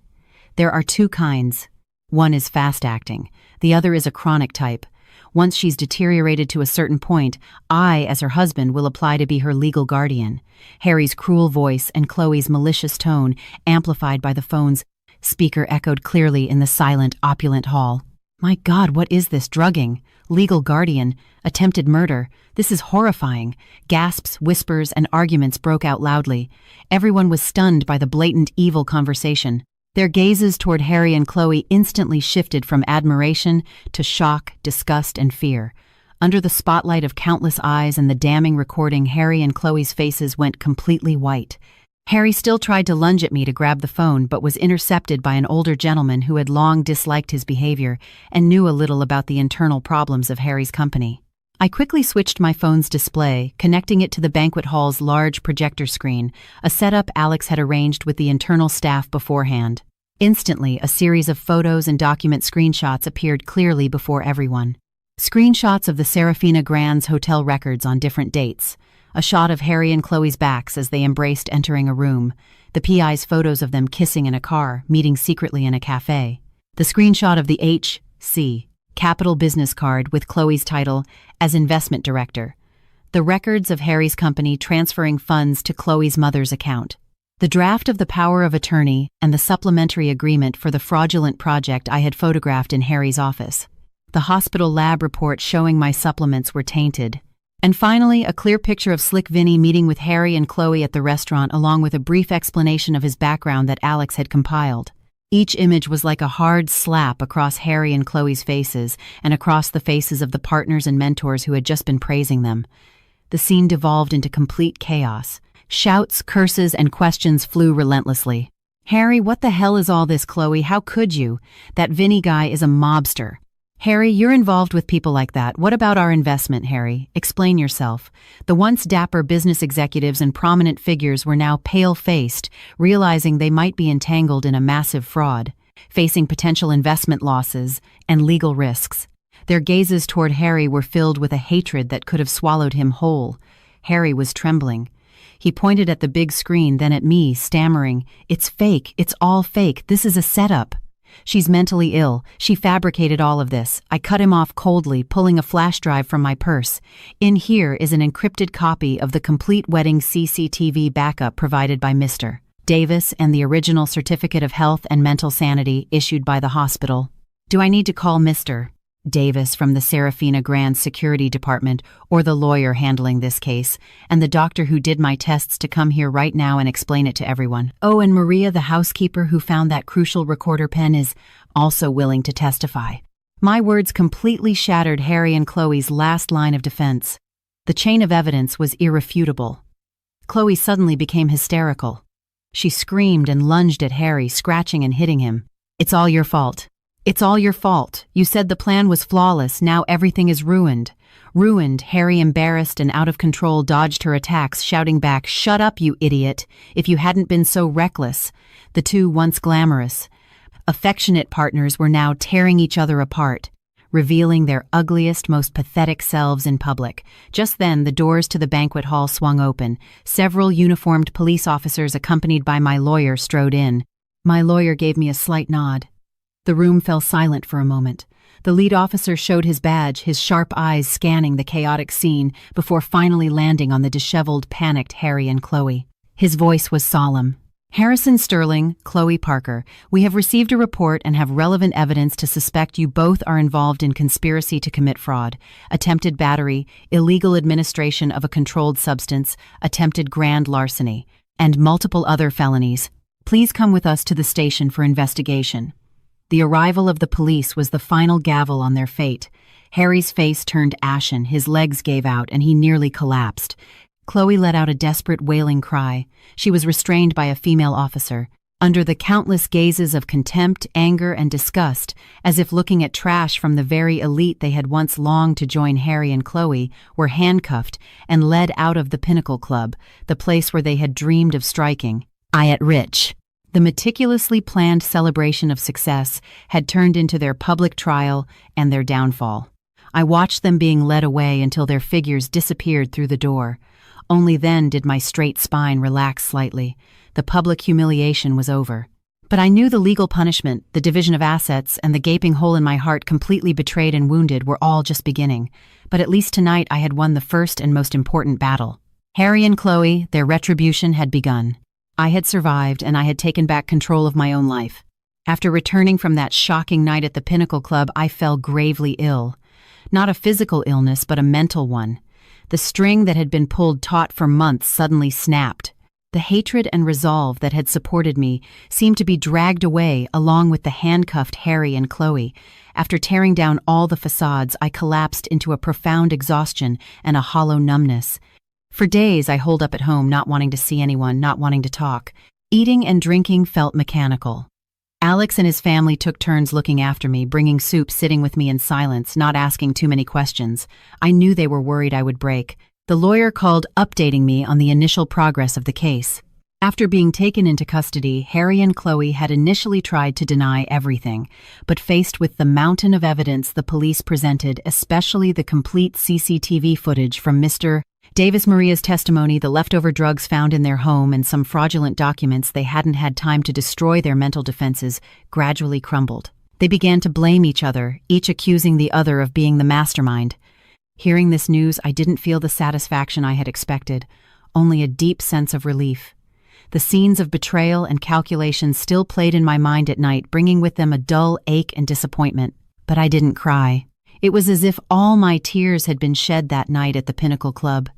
A: There are 2 kinds. One is fast-acting. The other is a chronic type. Once she's deteriorated to a certain point, I, as her husband, will apply to be her legal guardian. Harry's cruel voice and Chloe's malicious tone, amplified by the phone's speaker, echoed clearly in the silent, opulent hall. My God, what is this? Drugging? Legal guardian? Attempted murder? This is horrifying. Gasps, whispers, and arguments broke out loudly. Everyone was stunned by the blatant, evil conversation. Their gazes toward Harry and Chloe instantly shifted from admiration to shock, disgust, and fear. Under the spotlight of countless eyes and the damning recording, Harry and Chloe's faces went completely white. Harry still tried to lunge at me to grab the phone, but was intercepted by an older gentleman who had long disliked his behavior and knew a little about the internal problems of Harry's company. I quickly switched my phone's display, connecting it to the banquet hall's large projector screen, a setup Alex had arranged with the internal staff beforehand. Instantly, a series of photos and document screenshots appeared clearly before everyone. Screenshots of the Serafina Grand's hotel records on different dates. A shot of Harry and Chloe's backs as they embraced entering a room. The PI's photos of them kissing in a car, meeting secretly in a cafe. The screenshot of the H.C. Capital business card with Chloe's title as investment director. The records of Harry's company transferring funds to Chloe's mother's account. The draft of the power of attorney and the supplementary agreement for the fraudulent project I had photographed in Harry's office. The hospital lab report showing my supplements were tainted. And finally, a clear picture of Slick Vinny meeting with Harry and Chloe at the restaurant, along with a brief explanation of his background that Alex had compiled. Each image was like a hard slap across Harry and Chloe's faces and across the faces of the partners and mentors who had just been praising them. The scene devolved into complete chaos. Shouts, curses, and questions flew relentlessly. "Harry, what the hell is all this, Chloe? How could you? That Vinny guy is a mobster. Harry, you're involved with people like that. What about our investment, Harry? Explain yourself." The once dapper business executives and prominent figures were now pale-faced, realizing they might be entangled in a massive fraud, facing potential investment losses and legal risks. Their gazes toward Harry were filled with a hatred that could have swallowed him whole. Harry was trembling. He pointed at the big screen, then at me, stammering, "It's fake. It's all fake. This is a setup. She's mentally ill. She fabricated all of this." I cut him off coldly, pulling a flash drive from my purse. "In here is an encrypted copy of the complete wedding CCTV backup provided by Mr. Davis and the original certificate of health and mental sanity issued by the hospital." "Do I need to call Mr. Davis from the Serafina Grand Security Department or the lawyer handling this case, and the doctor who did my tests to come here right now and explain it to everyone? Oh, and Maria, the housekeeper who found that crucial recorder pen, is also willing to testify." My words completely shattered Harry and Chloe's last line of defense. The chain of evidence was irrefutable. Chloe suddenly became hysterical. She screamed and lunged at Harry, scratching and hitting him. "It's all your fault. It's all your fault. You said the plan was flawless. Now everything is ruined." Ruined. Harry, embarrassed and out of control, dodged her attacks, shouting back, "Shut up, you idiot. If you hadn't been so reckless." The two once glamorous, affectionate partners were now tearing each other apart, revealing their ugliest, most pathetic selves in public. Just then, the doors to the banquet hall swung open. Several uniformed police officers accompanied by my lawyer strode in. My lawyer gave me a slight nod. The room fell silent for a moment. The lead officer showed his badge, his sharp eyes scanning the chaotic scene before finally landing on the disheveled, panicked Harry and Chloe. His voice was solemn. "Harrison Sterling, Chloe Parker, we have received a report and have relevant evidence to suspect you both are involved in conspiracy to commit fraud, attempted battery, illegal administration of a controlled substance, attempted grand larceny, and multiple other felonies. Please come with us to the station for investigation." The arrival of the police was the final gavel on their fate. Harry's face turned ashen, his legs gave out, and he nearly collapsed. Chloe let out a desperate, wailing cry. She was restrained by a female officer. Under the countless gazes of contempt, anger, and disgust, as if looking at trash from the very elite they had once longed to join Harry and Chloe, were handcuffed and led out of the Pinnacle Club, the place where they had dreamed of striking. Rich. The meticulously planned celebration of success had turned into their public trial and their downfall. I watched them being led away until their figures disappeared through the door. Only then did my straight spine relax slightly. The public humiliation was over. But I knew the legal punishment, the division of assets, and the gaping hole in my heart completely betrayed and wounded were all just beginning. But at least tonight I had won the first and most important battle. Harry and Chloe, their retribution had begun. I had survived, and I had taken back control of my own life. After returning from that shocking night at the Pinnacle Club, I fell gravely ill. Not a physical illness, but a mental one. The string that had been pulled taut for months suddenly snapped. The hatred and resolve that had supported me seemed to be dragged away along with the handcuffed Harry and Chloe. After tearing down all the facades, I collapsed into a profound exhaustion and a hollow numbness. For days, I holed up at home, not wanting to see anyone, not wanting to talk. Eating and drinking felt mechanical. Alex and his family took turns looking after me, bringing soup, sitting with me in silence, not asking too many questions. I knew they were worried I would break. The lawyer called, updating me on the initial progress of the case. After being taken into custody, Harry and Chloe had initially tried to deny everything, but faced with the mountain of evidence the police presented, especially the complete CCTV footage from Mr. Davis Maria's testimony, the leftover drugs found in their home, and some fraudulent documents they hadn't had time to destroy, their mental defenses gradually crumbled. They began to blame each other, each accusing the other of being the mastermind. Hearing this news, I didn't feel the satisfaction I had expected, only a deep sense of relief. The scenes of betrayal and calculation still played in my mind at night, bringing with them a dull ache and disappointment. But I didn't cry. It was as if all my tears had been shed that night at the Pinnacle Club.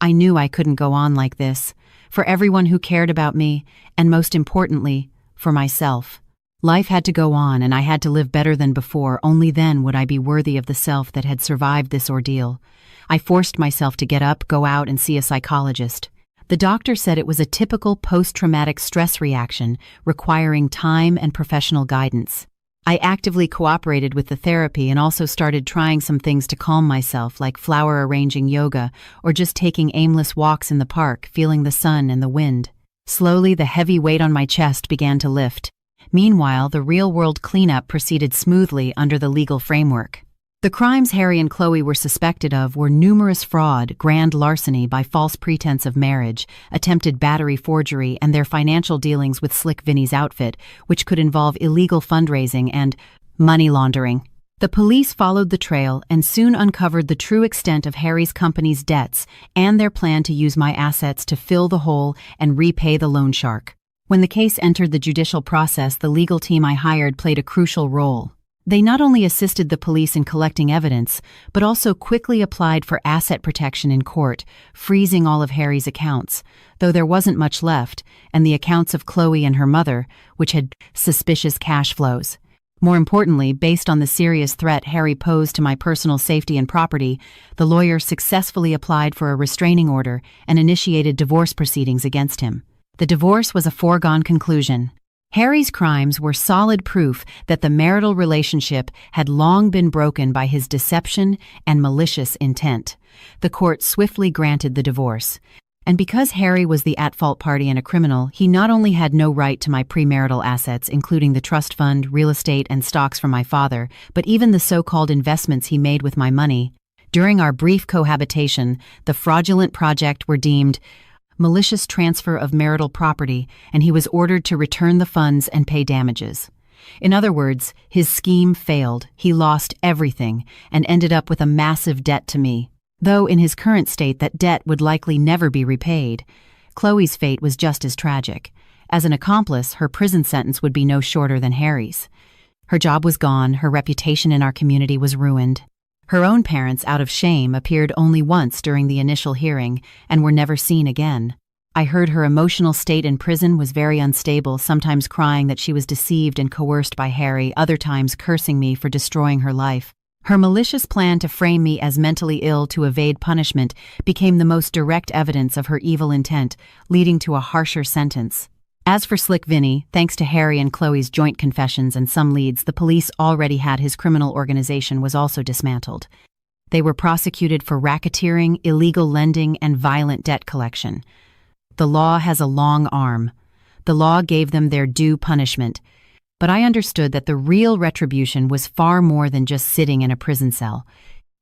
A: I knew I couldn't go on like this, for everyone who cared about me, and most importantly, for myself. Life had to go on, and I had to live better than before. Only then would I be worthy of the self that had survived this ordeal. I forced myself to get up, go out, and see a psychologist. The doctor said it was a typical post-traumatic stress reaction requiring time and professional guidance. I actively cooperated with the therapy and also started trying some things to calm myself, like flower arranging yoga or just taking aimless walks in the park, feeling the sun and the wind. Slowly, the heavy weight on my chest began to lift. Meanwhile, the real-world cleanup proceeded smoothly under the legal framework. The crimes Harry and Chloe were suspected of were numerous fraud, grand larceny by false pretense of marriage, attempted battery forgery, and their financial dealings with Slick Vinny's outfit, which could involve illegal fundraising and money laundering. The police followed the trail and soon uncovered the true extent of Harry's company's debts and their plan to use my assets to fill the hole and repay the loan shark. When the case entered the judicial process, the legal team I hired played a crucial role. They not only assisted the police in collecting evidence, but also quickly applied for asset protection in court, freezing all of Harry's accounts, though there wasn't much left, and the accounts of Chloe and her mother, which had suspicious cash flows. More importantly, based on the serious threat Harry posed to my personal safety and property, the lawyer successfully applied for a restraining order and initiated divorce proceedings against him. The divorce was a foregone conclusion. Harry's crimes were solid proof that the marital relationship had long been broken by his deception and malicious intent. The court swiftly granted the divorce. And because Harry was the at-fault party and a criminal, he not only had no right to my premarital assets, including the trust fund, real estate, and stocks from my father, but even the so-called investments he made with my money. During our brief cohabitation, the fraudulent project were deemed malicious transfer of marital property, and he was ordered to return the funds and pay damages. In other words, his scheme failed. He lost everything and ended up with a massive debt to me. Though in his current state that debt would likely never be repaid. Chloe's fate was just as tragic. As an accomplice, her prison sentence would be no shorter than Harry's. Her job was gone, her reputation in our community was ruined. Her own parents, out of shame, appeared only once during the initial hearing and were never seen again. I heard her emotional state in prison was very unstable, sometimes crying that she was deceived and coerced by Harry, other times cursing me for destroying her life. Her malicious plan to frame me as mentally ill to evade punishment became the most direct evidence of her evil intent, leading to a harsher sentence. As for Slick Vinny, thanks to Harry and Chloe's joint confessions and some leads, the police already had his criminal organization was also dismantled. They were prosecuted for racketeering, illegal lending, and violent debt collection. The law has a long arm. The law gave them their due punishment. But I understood that the real retribution was far more than just sitting in a prison cell.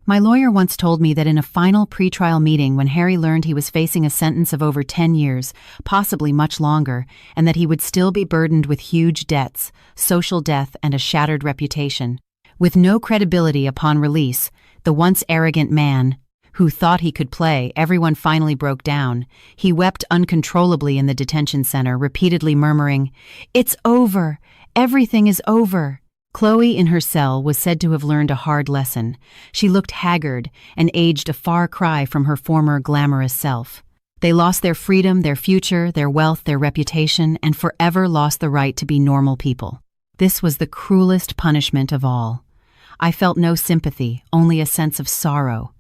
A: My lawyer once told me that in a final pretrial meeting when Harry learned he was facing a sentence of over 10 years, possibly much longer, and that he would still be burdened with huge debts, social death, and a shattered reputation. With no credibility upon release, the once arrogant man, who thought he could play, everyone finally broke down. He wept uncontrollably in the detention center, repeatedly murmuring, "It's over! Everything is over!" Chloe in her cell was said to have learned a hard lesson. She looked haggard and aged a far cry from her former glamorous self. They lost their freedom, their future, their wealth, their reputation, and forever lost the right to be normal people. This was the cruelest punishment of all. I felt no sympathy, only a sense of sorrow.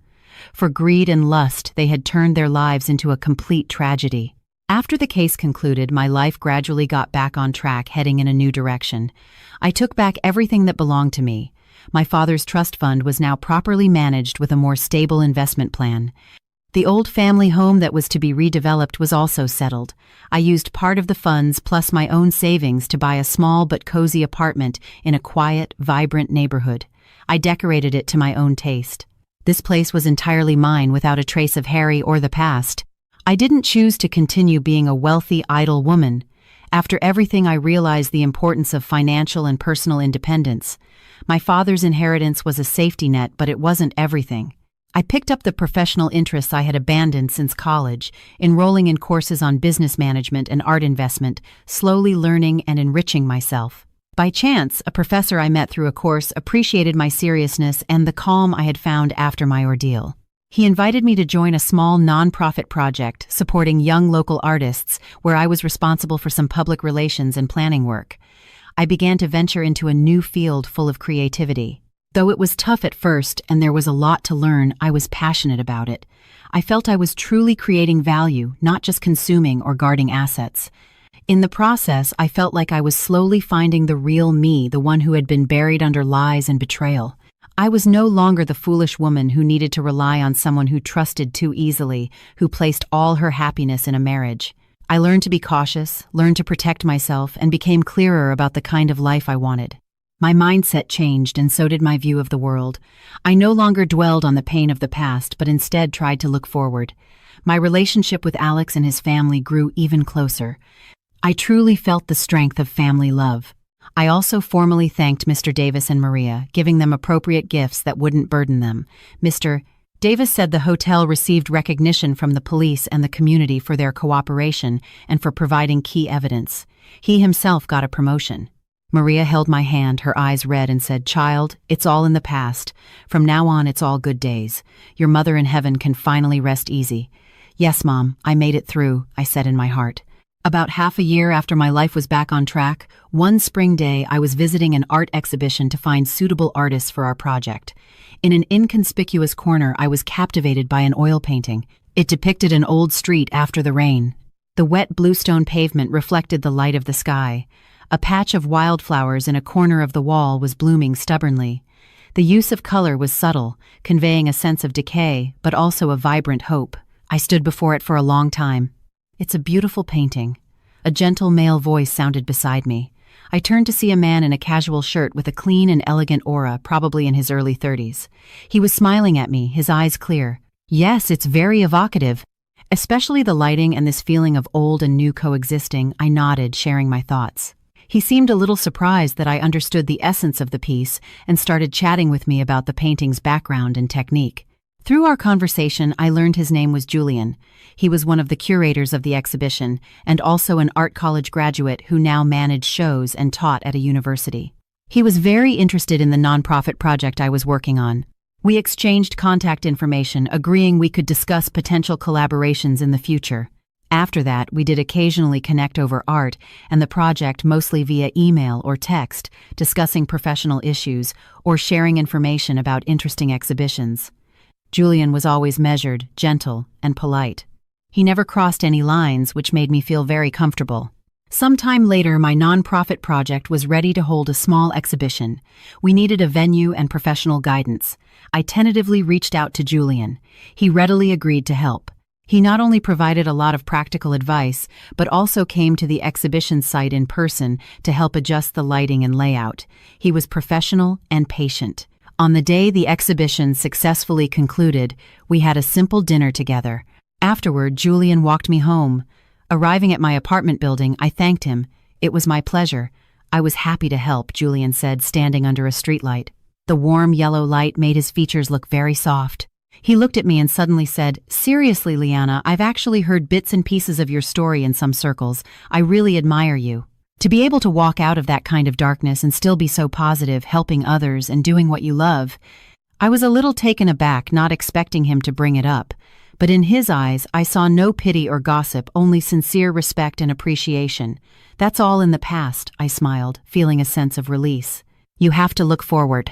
A: For greed and lust, they had turned their lives into a complete tragedy. After the case concluded, my life gradually got back on track, heading in a new direction. I took back everything that belonged to me. My father's trust fund was now properly managed with a more stable investment plan. The old family home that was to be redeveloped was also settled. I used part of the funds plus my own savings to buy a small but cozy apartment in a quiet, vibrant neighborhood. I decorated it to my own taste. This place was entirely mine, without a trace of Harry or the past. I didn't choose to continue being a wealthy, idle woman. After everything, I realized the importance of financial and personal independence. My father's inheritance was a safety net, but it wasn't everything. I picked up the professional interests I had abandoned since college, enrolling in courses on business management and art investment, slowly learning and enriching myself. By chance, a professor I met through a course appreciated my seriousness and the calm I had found after my ordeal. He invited me to join a small nonprofit project supporting young local artists, where I was responsible for some public relations and planning work. I began to venture into a new field full of creativity. Though it was tough at first and there was a lot to learn, I was passionate about it. I felt I was truly creating value, not just consuming or guarding assets. In the process, I felt like I was slowly finding the real me, the one who had been buried under lies and betrayal. I was no longer the foolish woman who needed to rely on someone who trusted too easily, who placed all her happiness in a marriage. I learned to be cautious, learned to protect myself, and became clearer about the kind of life I wanted. My mindset changed, and so did my view of the world. I no longer dwelled on the pain of the past, but instead tried to look forward. My relationship with Alex and his family grew even closer. I truly felt the strength of family love. I also formally thanked Mr. Davis and Maria, giving them appropriate gifts that wouldn't burden them. Mr. Davis said the hotel received recognition from the police and the community for their cooperation and for providing key evidence. He himself got a promotion. Maria held my hand, her eyes red, and said, "Child, it's all in the past. From now on, it's all good days. Your mother in heaven can finally rest easy." "Yes, Mom, I made it through," I said in my heart. About half a year after my life was back on track, one spring day I was visiting an art exhibition to find suitable artists for our project. In an inconspicuous corner, I was captivated by an oil painting. It depicted an old street after the rain. The wet bluestone pavement reflected the light of the sky. A patch of wildflowers in a corner of the wall was blooming stubbornly. The use of color was subtle, conveying a sense of decay, but also a vibrant hope. I stood before it for a long time. "It's a beautiful painting." A gentle male voice sounded beside me. I turned to see a man in a casual shirt with a clean and elegant aura, probably in his early 30s. He was smiling at me, his eyes clear. "Yes, it's very evocative. Especially the lighting and this feeling of old and new coexisting." I nodded, sharing my thoughts. He seemed a little surprised that I understood the essence of the piece and started chatting with me about the painting's background and technique. Through our conversation, I learned his name was Julian. He was one of the curators of the exhibition and also an art college graduate who now managed shows and taught at a university. He was very interested in the nonprofit project I was working on. We exchanged contact information, agreeing we could discuss potential collaborations in the future. After that, we did occasionally connect over art and the project, mostly via email or text, discussing professional issues or sharing information about interesting exhibitions. Julian was always measured, gentle, and polite. He never crossed any lines, which made me feel very comfortable. Sometime later, my nonprofit project was ready to hold a small exhibition. We needed a venue and professional guidance. I tentatively reached out to Julian. He readily agreed to help. He not only provided a lot of practical advice, but also came to the exhibition site in person to help adjust the lighting and layout. He was professional and patient. On the day the exhibition successfully concluded, we had a simple dinner together. Afterward, Julian walked me home. Arriving at my apartment building, I thanked him. "It was my pleasure. I was happy to help," Julian said, standing under a streetlight. The warm yellow light made his features look very soft. He looked at me and suddenly said, "Seriously, Liana, I've actually heard bits and pieces of your story in some circles. I really admire you. To be able to walk out of that kind of darkness and still be so positive, helping others and doing what you love." I was a little taken aback, not expecting him to bring it up. But in his eyes, I saw no pity or gossip, only sincere respect and appreciation. "That's all in the past," I smiled, feeling a sense of release. "You have to look forward."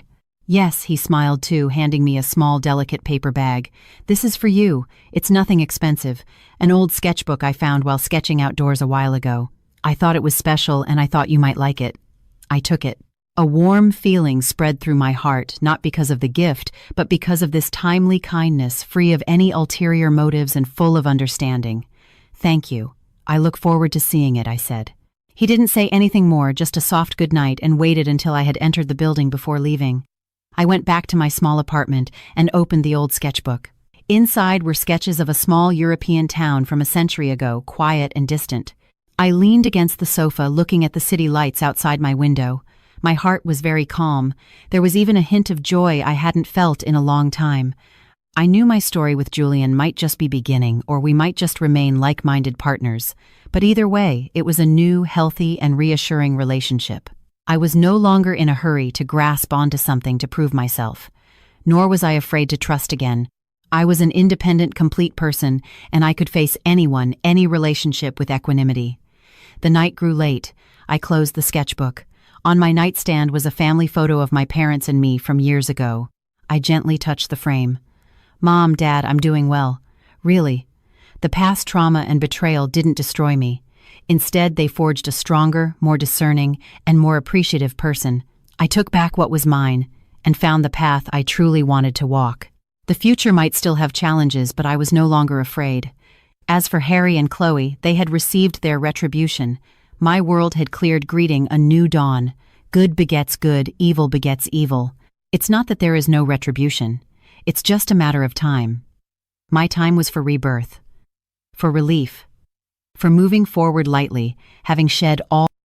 A: Yes, he smiled too, handing me a small, delicate paper bag. This is for you. It's nothing expensive. An old sketchbook I found while sketching outdoors a while ago. I thought it was special and I thought you might like it. I took it. A warm feeling spread through my heart, not because of the gift, but because of this timely kindness, free of any ulterior motives and full of understanding. Thank you. I look forward to seeing it, I said. He didn't say anything more, just a soft goodnight, and waited until I had entered the building before leaving. I went back to my small apartment and opened the old sketchbook. Inside were sketches of a small European town from a century ago, quiet and distant. I leaned against the sofa, looking at the city lights outside my window. My heart was very calm. There was even a hint of joy I hadn't felt in a long time. I knew my story with Julian might just be beginning, or we might just remain like-minded partners. But either way, it was a new, healthy, and reassuring relationship. I was no longer in a hurry to grasp onto something to prove myself. Nor was I afraid to trust again. I was an independent, complete person, and I could face anyone, any relationship with equanimity. The night grew late. I closed the sketchbook. On my nightstand was a family photo of my parents and me from years ago. I gently touched the frame. Mom, Dad, I'm doing well. Really. The past trauma and betrayal didn't destroy me. Instead, they forged a stronger, more discerning, and more appreciative person. I took back what was mine and found the path I truly wanted to walk. The future might still have challenges, but I was no longer afraid. As for Harry and Chloe, they had received their retribution. My world had cleared, greeting a new dawn. Good begets good, evil begets evil. It's not that there is no retribution. It's just a matter of time. My time was for rebirth, for relief, for moving forward lightly, having shed all